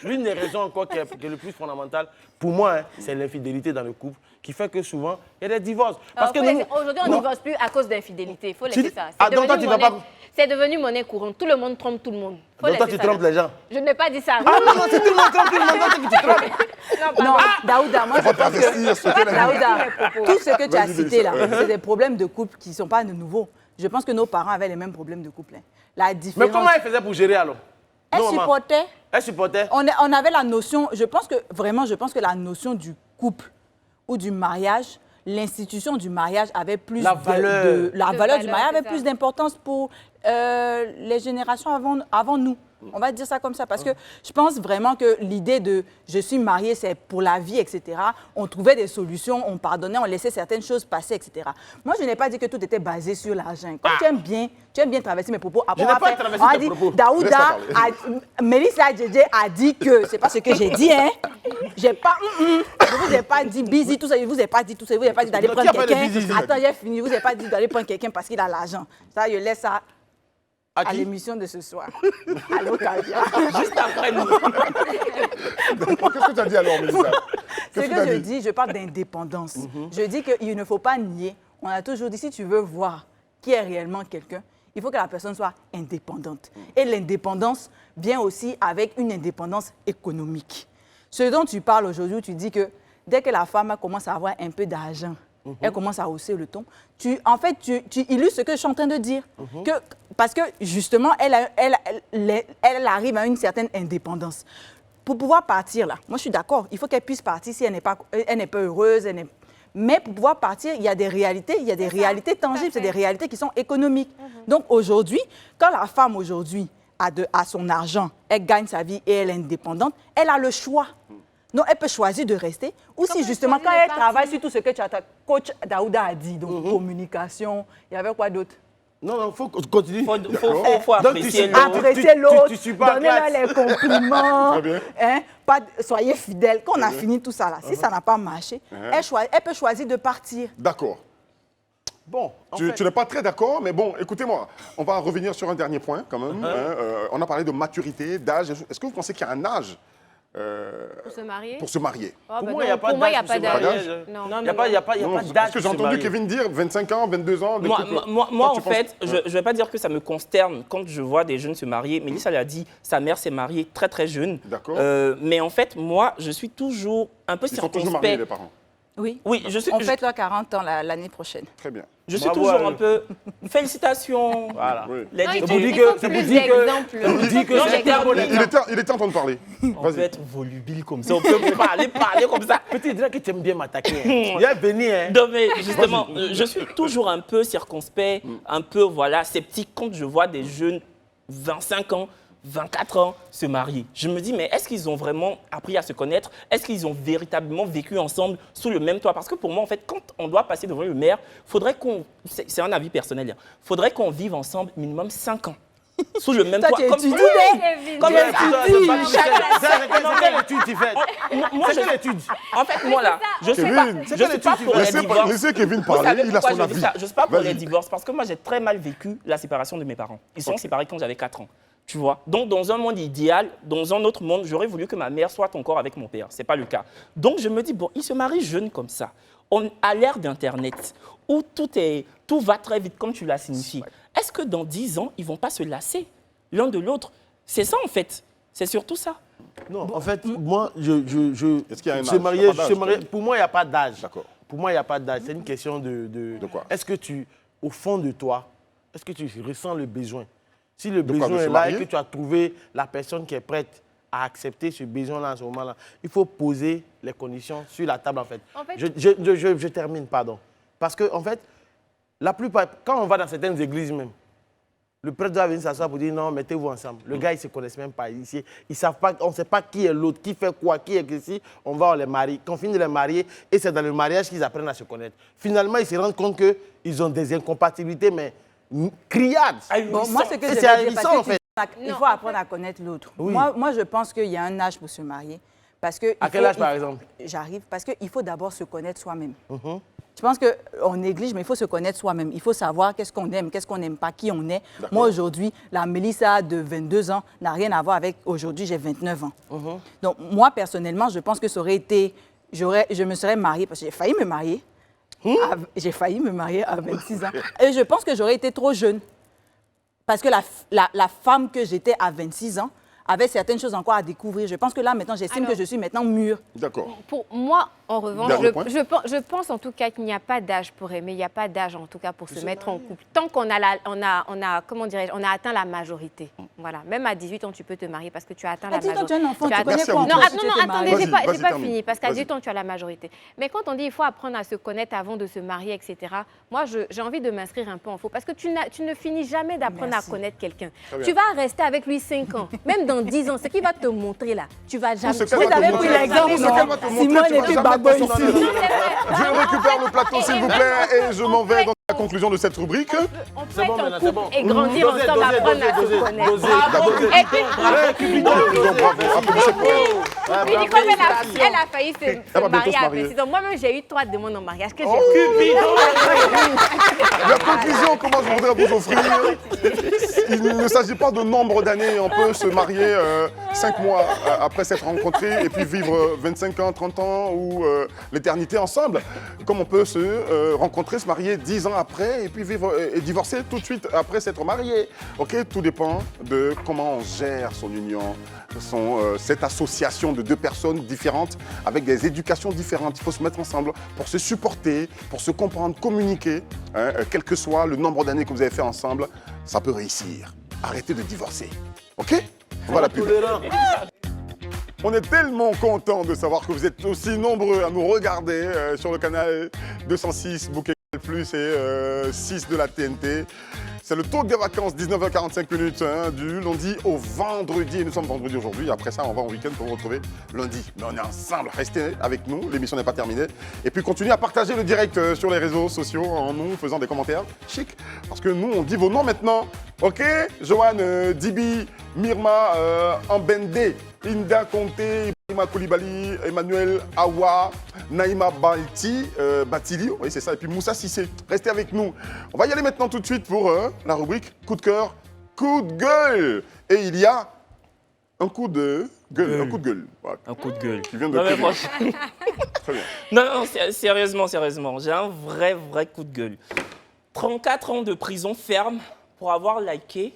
l'une des raisons encore qui est le plus fondamentale, pour moi, hein, c'est l'infidélité dans le couple, qui fait que souvent, il y a des divorces. Parce que nous- Aujourd'hui, on ne divorce plus à cause d'infidélité. Il faut laisser ça. Ah, donc toi, tu vas pas- C'est devenu monnaie courante. Tout le monde trompe tout le monde. Faut Donc toi, laisser tu ça trompes là. les gens. Je n'ai pas dit ça. Ah non, non, c'est tout le monde trompe tout le monde, toi, c'est que tu trompes. Non, Daouda, moi, On va pas investir ce qu'elle a dit. Daouda, tout ce que tu as Vas-y, cité là, Mélissa. c'est des problèmes de couple qui ne sont pas de nouveaux. Je pense que nos parents avaient les mêmes problèmes de couple. Hein. La Mais différence. comment elle faisait pour gérer alors? Elle Non, maman. supportait. Elle supportait. On avait la notion, je pense que la notion du couple ou du mariage, l'institution du mariage avait plus La valeur. la De valeur du valeur, mariage c'est avait ça. plus d'importance pour les générations avant nous. On va dire ça comme ça parce que je pense vraiment que l'idée de je suis mariée, c'est pour la vie, etc. On trouvait des solutions, on pardonnait, on laissait certaines choses passer, etc. Moi, je n'ai pas dit que tout était basé sur l'argent. Comme tu aimes bien traverser mes propos. Après, Je n'ai on pas va traversé on va tes dire, propos. Daouda, Laisse-la Mélissa Djedje a dit que, c'est pas ce que j'ai dit, hein. J'ai pas, je vous ai pas dit busy, tout ça, je vous ai pas dit tout ça, je vous ai pas dit d'aller Qui prendre a parlé de quelqu'un. busy? Attends, j'ai fini, je vous ai pas dit d'aller prendre quelqu'un parce qu'il a l'argent. Ça, je laisse ça À à qui? l'émission de ce soir. Allô, Caviar. Juste après nous. Qu'est-ce que tu as dit alors, Mélissa? Ce Qu'est-ce que tu as je dit? dis, je parle d'indépendance. Je dis qu'il ne faut pas nier. On a toujours dit, si tu veux voir qui est réellement quelqu'un, il faut que la personne soit indépendante. Et l'indépendance vient aussi avec une indépendance économique. Ce dont tu parles aujourd'hui, tu dis que dès que la femme commence à avoir un peu d'argent, elle commence à hausser le ton. Tu illustres ce que je suis en train de dire. Parce que justement, elle arrive à une certaine indépendance. Pour pouvoir partir là, moi je suis d'accord, il faut qu'elle puisse partir si elle n'est pas heureuse. Mais pour pouvoir partir, il y a des réalités tangibles, c'est des réalités qui sont économiques. Donc aujourd'hui, quand la femme aujourd'hui a son argent, elle gagne sa vie et elle est indépendante, elle a le choix. Donc elle peut choisir de rester. Ou si elle justement, choisit quand de elle partir. travaille sur tout ce que coach Daouda a dit, donc communication, il y avait quoi d'autre? Non, non, il faut continuer. Faut Donc, apprécier tu- l'autre. Apprécier l'autre, tu suis pas donnez-leur les compliments, Très bien. hein, soyez fidèles. Quand on a fini tout ça là, si ça n'a pas marché, elle peut choisir de partir. D'accord. Bon, en Tu fait, n'es pas très d'accord, mais bon, écoutez-moi, on va revenir sur un dernier point quand même. On a parlé de maturité, d'âge. Est-ce que vous pensez qu'il y a un âge Pour se marier pour se marier? Oh, pour bah moi, il non, n'y a pas pour moi, il n'y a d'âge pas pour se d'âge. marier. Non. Il n'y a pas Non, d'âge. parce que j'ai pour se entendu marier. Kevin dire 25 ans, 22 ans. de couple. Moi, Toi, en tu penses- fait, je ne vais pas dire que ça me consterne quand je vois des jeunes se marier. Mélissa l'a dit, sa mère s'est mariée très très jeune. D'accord. Mais en fait, moi, je suis toujours un peu Ils sont toujours mariés, les circonspect. parents. Oui. Oui, je suis, On fête leurs 40 ans l'année prochaine. Très bien. je suis Bravo toujours à eux. un peu. Félicitations. Voilà. Oui. Les Non, il DJ. faut- dit il que- faut ça plus vous dit que- d'exemples. ça vous dit que Non, c'est j'ai un bon compris. Il était temps de parler. On peut Vas-y. être volubile comme ça, on peut parler comme ça. Petit, dis que tu aimes bien m'attaquer. Hein. Il est venu, hein. Non, mais justement, je suis toujours un peu circonspect, un peu voilà, sceptique quand je vois des jeunes 25 ans, 24 ans se marier. Je me dis, mais est-ce qu'ils ont vraiment appris à se connaître? Est-ce qu'ils ont véritablement vécu ensemble sous le même toit? Parce que pour moi, en fait, quand on doit passer devant le maire, faudrait qu'on, c'est un avis personnel, hein, faudrait qu'on vive ensemble minimum 5 ans. Sous le même Toi, toit. tu Comme- étudies, Oui, Kevin, comme Kevin. un C'est quelle étude tu fais? moi, C'est quelle étude? En fait, moi là, je ne suis Kevin, pas, c'est je quelle suis pas étude pour les Laissez divorces. laissez Kevin Vous parler, savez il a pourquoi son je dis avis. ça? Je ne suis pas pour les Vas-y. divorces parce que moi j'ai très mal vécu la séparation de mes parents. Ils sont séparés quand j'avais 4 ans. Tu vois? Donc dans un monde idéal, dans un autre monde, j'aurais voulu que ma mère soit encore avec mon père. Ce n'est pas le cas. Donc je me dis, bon, ils se marient jeunes comme ça. On a l'ère d'Internet où tout va très vite comme tu l'as signifié. Est-ce que dans 10 ans, ils ne vont pas se lasser l'un de l'autre? C'est ça en fait. C'est surtout ça. Non, en fait, moi, Est-ce qu'il y a un âge? se Il y marier, a pas d'âge, pour moi, il n'y a pas d'âge. D'accord. Pour moi, il n'y a pas d'âge. C'est une question de quoi? Est-ce que au fond de toi, est-ce que tu ressens le besoin? Si le quoi, de besoin se est là et marier? que tu as trouvé la personne qui est prête à accepter ce besoin-là à ce moment-là. Il faut poser les conditions sur la table, en fait. En fait- Je termine, pardon. Parce que, en fait, la plupart, quand on va dans certaines églises même, le prêtre doit venir s'asseoir pour dire non, mettez-vous ensemble. Le gars, ils ne se connaissent même pas. Ils savent pas, on ne sait pas qui est l'autre, qui fait quoi, qui est ici. On va, on les marie. Quand on finit de les marier, et c'est dans le mariage qu'ils apprennent à se connaître. Finalement, ils se rendent compte qu'ils ont des incompatibilités, mais criades. Bon, moi, ce que je veux C'est dire, ahurissant, parce que en fait. il faut apprendre à connaître l'autre. Oui. Moi, je pense qu'il y a un âge pour se marier. Parce que À quel âge, par exemple? J'arrive. Parce qu'il faut d'abord se connaître soi-même. Je pense qu'on néglige, mais il faut se connaître soi-même. Il faut savoir qu'est-ce qu'on aime, qu'est-ce qu'on n'aime pas, qui on est. Moi, aujourd'hui, la Mélissa de 22 ans n'a rien à voir avec aujourd'hui, j'ai 29 ans. Donc, moi, personnellement, je pense que ça aurait été... Je me serais mariée, parce que j'ai failli me marier. J'ai failli me marier à 26 ans. Et je pense que j'aurais été trop jeune. Parce que la femme que j'étais à 26 ans avait certaines choses encore à découvrir. Je pense que là, maintenant, j'estime Alors- que je suis maintenant mûre. D'accord. Pour moi, en revanche, Dernier point. je pense en tout cas qu'il n'y a pas d'âge pour aimer, il n'y a pas d'âge en tout cas pour se mettre en couple. Tant qu'on a, comment dirais-je, on a atteint la majorité. Voilà, même à 18 ans, tu peux te marier parce que tu as atteint la Dis-toi, majorité. tu es un enfant, tu as connais Merci à quoi vous encore tous. si non, tu non, t'es attendez, marié? j'ai Vas-y, pas termine. fini, parce qu'à Vas-y. 18 ans, tu as la majorité. Mais quand on dit il faut apprendre à se connaître avant de se marier, etc., moi, j'ai envie de m'inscrire un peu en faux, parce que tu ne finis jamais d'apprendre à Merci. connaître quelqu'un. Très bien. Tu vas rester avec lui 5 ans, même dans 10 ans, ce qu'il va te montrer là, tu vas jamais... ce tu qu'elle vas va te jamais montrer. pris l'exemple, l'exemple, Ce non. qu'elle va te montrer, Simone tu et vas puis jamais Bagbo te sentir. ici. Je récupère le plateau, s'il vous plaît, et je m'en vais dans la conclusion de cette rubrique. On peut C'est être bon, en maintenant, c'est couple bon. et grandir Dosez, ensemble, dosez, apprendre à dosez, se connaître. dosez. Et puis, Bravo, puis Nicole, elle a failli se Elle va bientôt marier se à marier. 26 ans. Moi-même, j'ai eu 3 demandes en mariage que j'ai La conclusion, comment je voudrais vous offrir, il ne s'agit pas de nombre d'années. On peut se marier 5 mois après s'être rencontrés et puis vivre 25 ans, 30 ans ou l'éternité ensemble. Comme on peut se rencontrer, se marier 10 ans après et puis vivre et divorcer tout de suite après s'être marié. Ok, tout dépend de comment on gère son union, cette association de deux personnes différentes avec des éducations différentes. Il faut se mettre ensemble pour se supporter, pour se comprendre, communiquer. Hein, quel que soit le nombre d'années que vous avez fait ensemble, ça peut réussir. Arrêtez de divorcer. Ok? On va à la pub. On est tellement content de savoir que vous êtes aussi nombreux à nous regarder sur le canal 206 Bouquet Plus et 6 de la TNT. C'est le talk des vacances, 19h45 minutes, hein, du lundi au vendredi. Et nous sommes vendredi aujourd'hui. Après ça, on va en week-end pour vous retrouver lundi. Mais on est ensemble. Restez avec nous. L'émission n'est pas terminée. Et puis, continuez à partager le direct sur les réseaux sociaux en nous faisant des commentaires chic. Parce que nous, on dit vos noms maintenant. OK? Joanne, Dibi, Mirma, Ambende, Inda Conté, Ibrahima Koulibaly, Emmanuel Awa, Naïma Batili, oui c'est ça, et puis Moussa Sissé. Restez avec nous. On va y aller maintenant tout de suite pour la rubrique coup de cœur, coup de gueule. Et il y a un coup de gueule, un coup de gueule. Voilà, Un coup de gueule. qui vient de Non, mais Kevin. franchement- Très bien. non, sérieusement, j'ai un vrai coup de gueule. 34 ans de prison ferme pour avoir liké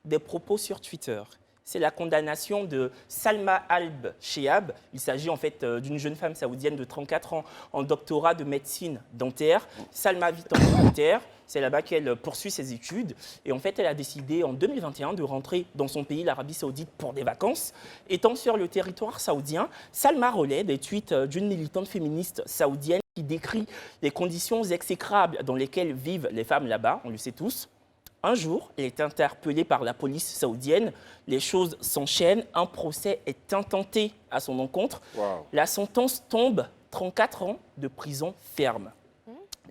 des propos sur Twitter. C'est la condamnation de Salma Al-Shehab. Il s'agit en fait d'une jeune femme saoudienne de 34 ans en doctorat de médecine dentaire. Salma vit en Angleterre. C'est là-bas qu'elle poursuit ses études. Et en fait, elle a décidé en 2021 de rentrer dans son pays, l'Arabie Saoudite, pour des vacances. Étant sur le territoire saoudien, Salma relaie des tweets d'une militante féministe saoudienne qui décrit les conditions exécrables dans lesquelles vivent les femmes là-bas, on le sait tous. Un jour, elle est interpellée par la police saoudienne. Les choses s'enchaînent. Un procès est intenté à son encontre. Wow. La sentence tombe, 34 ans de prison ferme.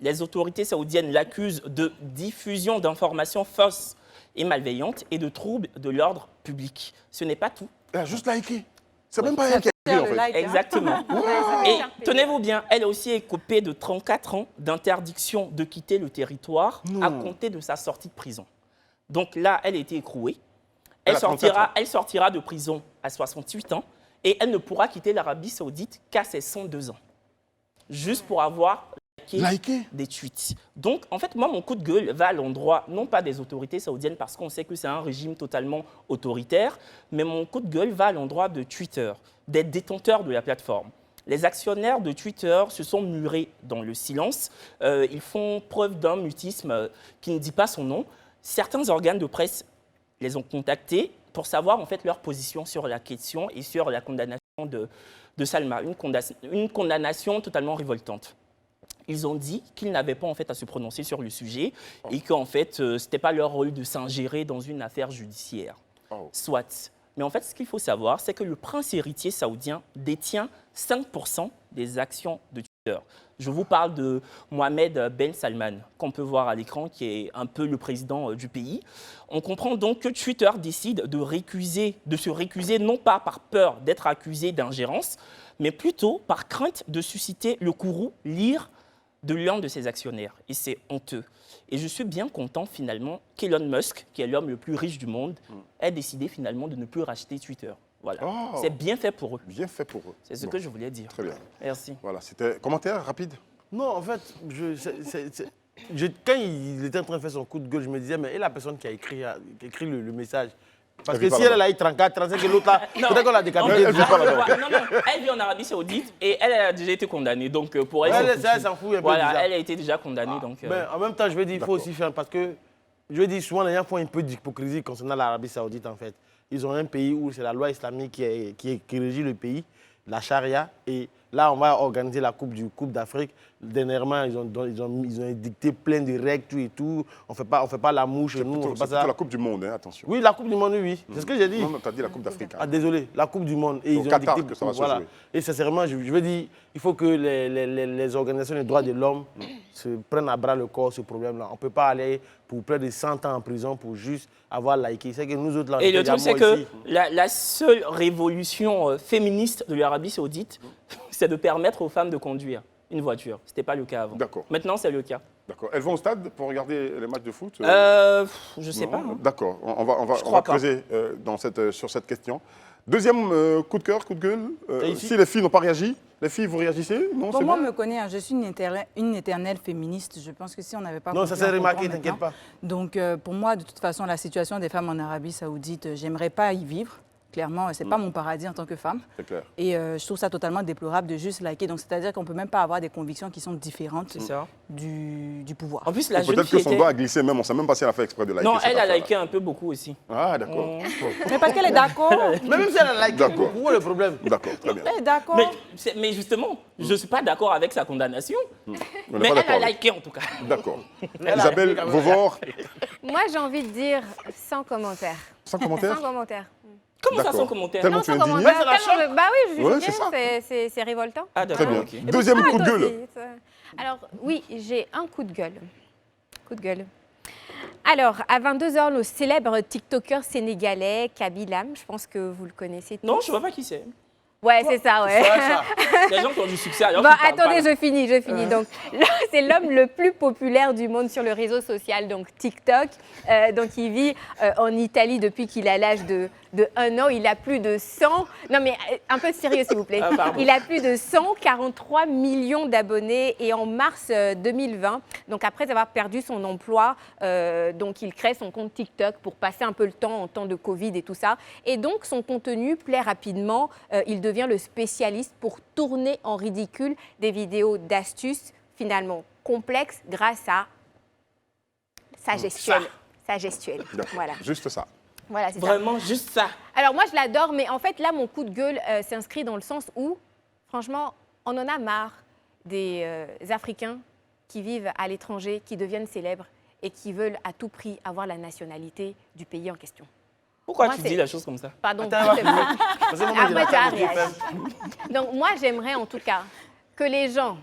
Les autorités saoudiennes l'accusent de diffusion d'informations fausses et malveillantes et de troubles de l'ordre public. Ce n'est pas tout. Elle a juste liké. C'est même pas elle qui a écrit, en Le fait. like, hein. Exactement. Et tenez-vous bien, elle a aussi écopé de 34 ans d'interdiction de quitter le territoire à compter de sa sortie de prison. Donc là, elle a été écrouée. Elle a 34 ans. Elle sortira de prison à 68 ans et elle ne pourra quitter l'Arabie Saoudite qu'à ses 102 ans. Juste pour avoir Liké. des tweets. Donc, en fait, moi, mon coup de gueule va à l'endroit, non pas des autorités saoudiennes, parce qu'on sait que c'est un régime totalement autoritaire, mais mon coup de gueule va à l'endroit de Twitter, des détenteurs de la plateforme. Les actionnaires de Twitter se sont murés dans le silence. Ils font preuve d'un mutisme qui ne dit pas son nom. Certains organes de presse les ont contactés pour savoir en fait leur position sur la question et sur la condamnation de Salma, une condamnation totalement révoltante. Ils ont dit qu'ils n'avaient pas en fait à se prononcer sur le sujet et qu'en fait ce n'était pas leur rôle de s'ingérer dans une affaire judiciaire. Soit. Mais en fait, ce qu'il faut savoir, c'est que le prince héritier saoudien détient 5% des actions de Twitter. Je vous parle de Mohamed Ben Salman, qu'on peut voir à l'écran, qui est un peu le président du pays. On comprend donc que Twitter décide de se récuser, non pas par peur d'être accusé d'ingérence, mais plutôt par crainte de susciter le courroux, l'ire de l'un de ses actionnaires. Et c'est honteux. Et je suis bien content finalement qu'Elon Musk, qui est l'homme le plus riche du monde, ait décidé finalement de ne plus racheter Twitter. Voilà. Oh. C'est bien fait pour eux. Bien fait pour eux. C'est ce que je voulais dire. Très bien. Merci. Voilà, c'était commentaire rapide. Non, en fait, quand il était en train de faire son coup de gueule, je me disais, mais et la personne qui a écrit le message? Parce que si elle a eu 34, 35 et l'autre là, peut-être qu'on l'a décapité. Elle vit pas là-bas. Non, elle vit en Arabie Saoudite et elle a déjà été condamnée. Donc pour elle, elle s'en fout un peu. Voilà, elle a été déjà condamnée. Donc, Mais en même temps, je veux dire, il faut aussi faire, parce que je veux dire, souvent les gens font un peu d'hypocrisie concernant l'Arabie Saoudite en fait. Ils ont un pays où c'est la loi islamique qui régit le pays, la charia, et là on va organiser la Coupe d'Afrique. Dernièrement, ils ont édicté plein de règles, tout et tout. On fait pas la mouche, nous, on fait pas ça. C'est la Coupe du Monde, hein, attention. Oui, la Coupe du Monde, oui. C'est ce que j'ai dit. Non, tu as dit la Coupe d'Afrique. Hein. Ah, désolé, la Coupe du Monde. Et au Qatar que ça va se jouer. Et sincèrement, je veux dire, il faut que les organisations des droits de l'homme se prennent à bras le corps ce problème-là. On ne peut pas aller pour près de 100 ans en prison pour juste avoir liké. C'est que nous autres, là, et le truc, c'est que la seule révolution féministe de l'Arabie Saoudite, c'est de permettre aux femmes de conduire une voiture. Ce n'était pas le cas avant. D'accord. Maintenant, c'est le cas. D'accord. Elles vont au stade pour regarder les matchs de foot Je ne sais pas. Hein. D'accord. On va creuser sur cette question. Deuxième coup de cœur, coup de gueule. Si les filles n'ont pas réagi, les filles, vous réagissez? Non, pour moi, me connaît, hein, je suis une éternelle féministe. Je pense que si on n'avait pas... Non, ça s'est remarqué, t'inquiète pas. Donc, pour moi, de toute façon, la situation des femmes en Arabie Saoudite, j'aimerais pas y vivre. Clairement, ce n'est pas mon paradis en tant que femme. C'est clair. Et je trouve ça totalement déplorable de juste liker. Donc, c'est-à-dire qu'on ne peut même pas avoir des convictions qui sont différentes du pouvoir. En plus, la jeune peut-être fille que son doigt a glissé même, on ne sait même pas si elle a fait exprès de liker. Non, elle a liké un peu beaucoup aussi. Ah, d'accord. Mais parce qu'elle est d'accord. Même si elle a liké beaucoup, où est le problème? D'accord, très bien. Elle est d'accord. Mais justement, je ne suis pas d'accord avec sa condamnation. On Mais n'est pas elle a d'accord. liké en tout cas. D'accord. Isabelle Vauvor, Moi, j'ai envie de dire sans commentaire. sans commentaire. Sans commentaire. Comment ça D'accord. sans commentaire? Tellement Non, tu es sans indigné. commentaire. Mais c'est la Tellement bah oui, je Ouais, suis c'est bien, c'est révoltant. Ah, Très d'accord. bien. Ok. Deuxième Ah, coup de toi gueule. aussi, ça. Alors, oui, j'ai un coup de gueule. Coup de gueule. Alors, à 22h, le célèbre TikToker sénégalais Kabilam, je pense que vous le connaissez tous. Non, je ne vois pas qui c'est. Ouais, c'est ça, ouais. Les gens qui ont du succès. Alors Bon, qu'ils parlent attendez, pas. je finis. Donc, là, c'est l'homme le plus populaire du monde sur le réseau social, donc TikTok. Donc, il vit en Italie depuis qu'il a l'âge de 1 an. Il a plus de 100... Non, mais un peu de sérieux, s'il vous plaît. Ah, pardon. Il a plus de 143 millions d'abonnés. Et en mars 2020, donc après avoir perdu son emploi, donc il crée son compte TikTok pour passer un peu le temps en temps de Covid et tout ça. Et donc, son contenu plaît rapidement. Il devient le spécialiste pour tourner en ridicule des vidéos d'astuces finalement complexes grâce à sa gestuelle. Sa gestuelle. D'accord. Voilà, Juste ça. voilà c'est ça. Vraiment, juste ça. Alors moi, je l'adore, mais en fait, là, mon coup de gueule s'inscrit dans le sens où, franchement, on en a marre des Africains qui vivent à l'étranger, qui deviennent célèbres et qui veulent à tout prix avoir la nationalité du pays en question. Pourquoi Moi, tu c'est- dis la chose comme ça? Pardon. Attends, s'il te plaît. Parce que moi, j'ai la Après, tu as carte de réagi. GFM. Donc moi, j'aimerais en tout cas que les gens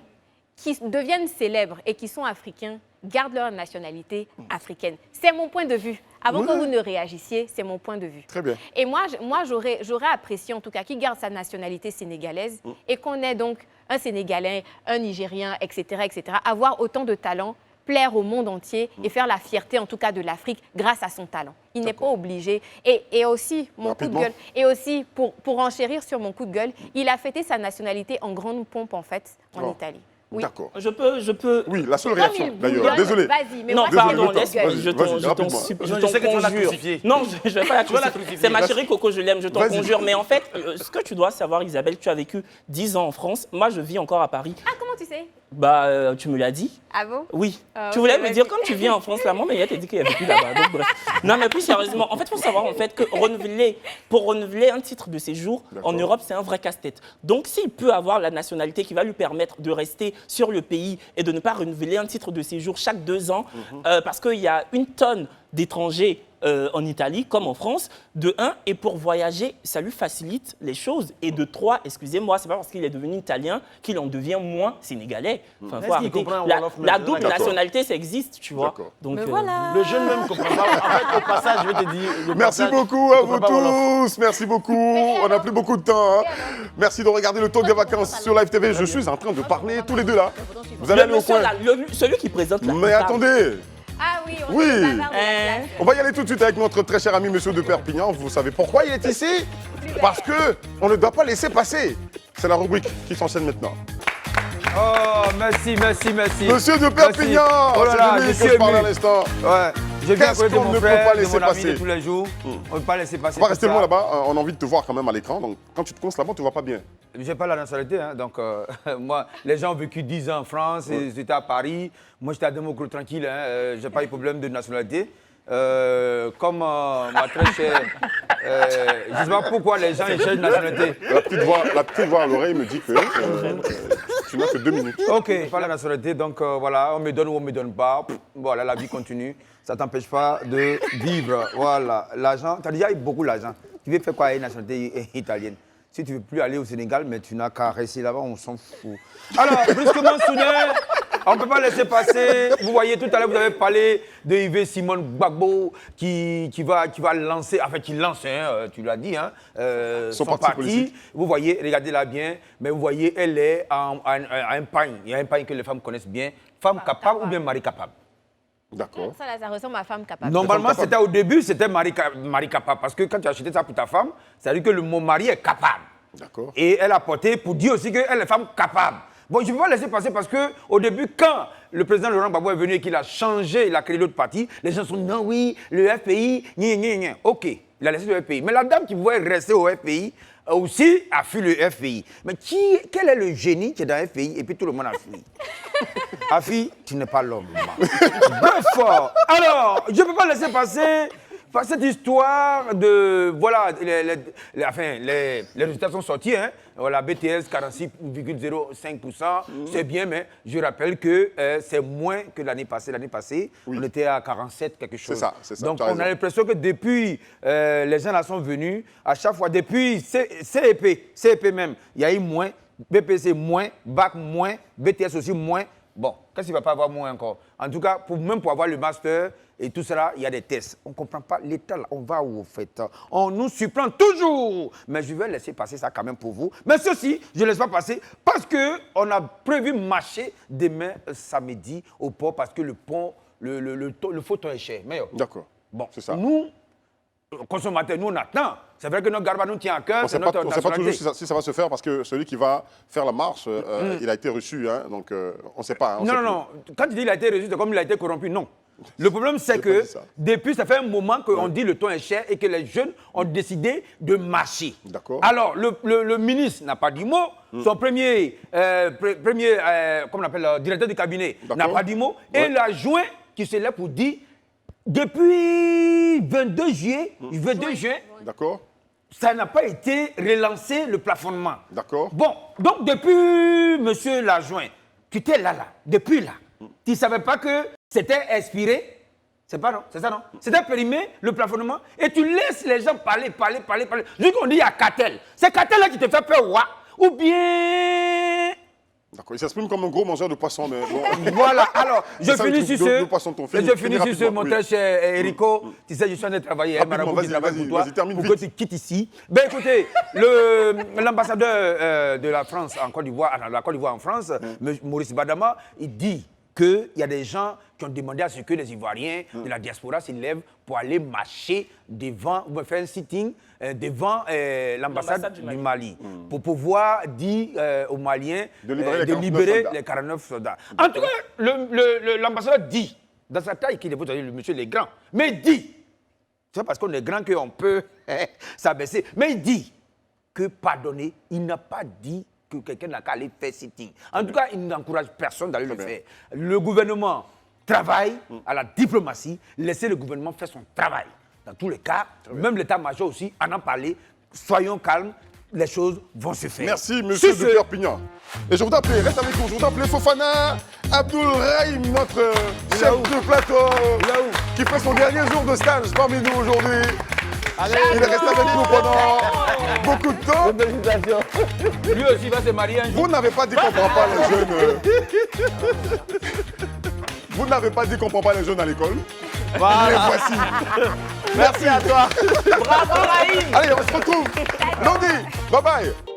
qui deviennent célèbres et qui sont africains gardent leur nationalité africaine. C'est mon point de vue. Avant que vous ne réagissiez, c'est mon point de vue. Très bien. Et moi j'aurais apprécié en tout cas qu'il garde sa nationalité sénégalaise et qu'on ait donc un Sénégalais, un Nigérien, etc., avoir autant de talent, plaire au monde entier et faire la fierté en tout cas de l'Afrique grâce à son talent. Il n'est pas obligé. Et aussi, mon coup de Rapidement. gueule, et aussi pour enchérir sur mon coup de gueule, il a fêté sa nationalité en grande pompe en fait en Oh. Italie. Oui. D'accord. Je peux. Oui, la seule Comme réaction, il vous d'ailleurs. donne, Désolé. Vas-y, mais Non, moi, Désolé, pardon, le temps. laisse-moi. Vas-y, Je t'en vas-y, rapidement. Je sais que tu vas la conjure. crucifier. Non, je ne vais pas la vas la crucifier. crucifier. C'est ma chérie Coco, je l'aime, je t'en Vas-y. conjure. Mais en fait, ce que tu dois savoir, Isabelle, tu as vécu 10 ans en France. Moi, je vis encore à Paris. Ah, comment tu sais? Bah, tu me l'as dit. Ah bon? Oui. Ah, Tu voulais ok, me dire, vas-y. comme tu viens en France, là, mais il t'a dit qu'il n'y avait plus là-bas. Donc, bref. Non, mais plus sérieusement, en fait, il faut savoir en fait, que pour renouveler un titre de séjour en Europe, c'est un vrai casse-tête. Donc, s'il peut avoir la nationalité qui va lui permettre de rester sur le pays et de ne pas renouveler un titre de séjour chaque 2 ans, parce qu'il y a 1 tonne d'étrangers en Italie comme en France, de 1, et pour voyager, ça lui facilite les choses. Et de 3, excusez-moi, c'est pas parce qu'il est devenu italien qu'il en devient moins sénégalais. Enfin, Est-ce faut qu'il arrêter. comprend un La Wolof maintenant? double D'accord. nationalité, ça existe, tu vois. D'accord. Donc, Mais voilà. Le jeune même ne comprend pas. En fait, au passage, je vais te dire. Merci beaucoup à vous tous. Merci beaucoup. On n'a plus beaucoup de temps. Hein. Merci de regarder le Talk des vacances sur Live TV. Je suis en train de parler tous les deux là. Vous allez le aller au monsieur, coin. là, celui qui présente la Mais table. attendez. Ah oui, on Oui. est bavard de la place. On va y aller tout de suite avec notre très cher ami Monsieur de Perpignan. Vous savez pourquoi il est ici? Parce que on ne doit pas laisser passer. C'est la rubrique qui s'enchaîne maintenant. Oh, merci, merci, merci. Monsieur de Perpignan, Merci. Oh là là, c'est de lui je que suis je parle à ému. l'instant. Ouais, je viens Qu'est-ce côté de qu'on mon ne peut frère, pas de laisser mon ami passer de tous les jours. On ne peut pas laisser passer. On va tout rester ça. loin là-bas. On a envie de te voir quand même à l'écran. Donc quand tu te coinces là-bas, tu ne vois pas bien. Je n'ai pas la nationalité, hein, donc moi, les gens ont vécu 10 ans en France, et j'étais à Paris. Moi, j'étais à Démocrate tranquille, hein, je n'ai pas eu de problème de nationalité. Comme ma très chère, je ne sais pas pourquoi les gens cherchent de nationalité. La petite voix à l'oreille me dit que tu n'as que 2 minutes. Ok, pas la nationalité, donc voilà, on me donne ou on ne me donne pas. Pff, voilà, la vie continue. Ça ne t'empêche pas de vivre. Voilà, l'argent, tu as déjà eu beaucoup d'argent. Tu veux faire quoi avec une nationalité italienne? Si tu ne veux plus aller au Sénégal, mais tu n'as qu'à rester là-bas, on s'en fout. Alors, brusquement soudain, on ne peut pas laisser passer. Vous voyez, tout à l'heure, vous avez parlé de Yves Simon Gbagbo qui va lancer, enfin qui lance, hein, tu l'as dit, hein, son parti parti. politique. Vous voyez, regardez-la bien, mais vous voyez, elle est à un pagne. Il y a un pagne que les femmes connaissent bien. Femme capable ou bien mari capable? D'accord. Ça, là, ça ressemble à femme capable. Normalement, capable. c'était au début, c'était mari capable. Parce que quand tu as acheté ça pour ta femme, ça veut dire que mon mari est capable. D'accord. Et elle a porté pour dire aussi qu'elle est femme capable. Bon, je ne peux pas laisser passer parce qu'au début, quand le président Laurent Gbagbo est venu et qu'il a changé, il a créé l'autre parti, les gens sont dit non, oui, le FPI, gna, gna, gna. Ok, il a laissé le FPI. Mais la dame qui pouvait rester au FPI aussi a fui le FPI. Mais quel est le génie qui est dans le FPI et puis tout le monde a fui? Afi, tu n'es pas l'homme. Bref, alors, je ne peux pas laisser passer par cette histoire de, voilà, les résultats sont sortis, hein. Voilà, BTS 46,05%, c'est bien, mais je rappelle que c'est moins que l'année passée. L'année passée, on était à 47 quelque chose. C'est ça, Donc, tu as on raison. a l'impression que depuis, les gens là sont venus, à chaque fois, depuis CEP même, il y a eu moins, BPC moins, BAC moins, BTS aussi moins. Bon, qu'est-ce qu'il ne va pas avoir moins encore? En tout cas, même pour avoir le master et tout cela, il y a des tests. On ne comprend pas l'état là. On va où, au fait? On nous surprend toujours. Mais je vais laisser passer ça quand même pour vous. Mais ceci, je ne laisse pas passer parce qu'on a prévu marcher demain samedi au port parce que le pont, le faux temps est cher. Mais D'accord. bon, C'est ça. nous, consommateurs, nous on attend. C'est vrai que notre garba nous tient à cœur. On ne c'est sait notre pas toujours nationalité. si ça va se faire parce que celui qui va faire la marche, il a été reçu. Hein, donc on ne sait pas. Hein, on sait Non. plus. Quand tu dis qu'il a été reçu, c'est comme il a été corrompu. Non. Le problème, c'est J'ai pas que dit ça. depuis, ça fait un moment qu'on dit le ton est cher et que les jeunes ont décidé de marcher. D'accord. Alors, le ministre n'a pas dit mot. Son premier comment on appelle, directeur du cabinet n'a D'accord. pas dit mot. Ouais. Et l'adjoint qui se lève pour dire, depuis 22 juillet, 22 juin, D'accord. ça n'a pas été relancé le plafonnement. D'accord. Bon, donc depuis, monsieur l'adjoint, tu étais là, depuis là, tu ne savais pas que c'était expiré? C'est pas non, c'est ça non? C'était périmé, le plafonnement, et tu laisses les gens parler. Jusqu'on dit il y a cartel. C'est cartel là qui te fait peur, ou bien... D'accord. Il s'exprime comme un gros mangeur de poisson. Mais bon. Voilà, alors, je C'est ça, finis le sur truc de ce. poisson ton. Je Finis finis sur ce, rapidement, mon oui. très cher Erico. Tu sais, je suis en train de travailler. Rapidement, Marabout qui travaille pour toi. vas-y, termine pour vite. que tu quittes ici. Ben écoutez, l'ambassadeur de la France en Côte d'Ivoire, la Côte d'Ivoire en France, Maurice Badama, il dit qu'il y a des gens qui ont demandé à ce que les Ivoiriens de la diaspora s'élèvent pour aller marcher devant, ou faire un sitting devant l'ambassade du Mali, pour pouvoir dire aux Maliens De libérer les 49 libérer soldats. les 49 soldats. En tout cas, l'ambassadeur dit, dans sa taille qu'il est, vous savez, le monsieur est grand, mais il dit, c'est parce qu'on est grand qu'on peut s'abaisser, mais il dit que pardonner, il n'a pas dit que quelqu'un n'a qu'à aller faire sitting. En tout cas, il n'encourage personne d'aller le faire. Le gouvernement travaille à la diplomatie, laissez le gouvernement faire son travail. Dans tous les cas, même l'état-major aussi en a parlé. Soyons calmes, les choses vont se faire. Merci, monsieur de Perpignan. Et je vous appeler, reste avec nous, je vous appeler Fofana Abdul Rahim, notre chef de plateau, qui fait son dernier jour de stage parmi nous aujourd'hui. Il est resté avec nous pendant beaucoup de temps. Lui aussi va se marier un jour. Vous n'avez pas dit qu'on ne prend pas les jeunes. Vous n'avez pas dit qu'on ne prend pas les jeunes à l'école. Voilà. Les voici. Merci à toi. Allez, on se retrouve lundi. Bye bye.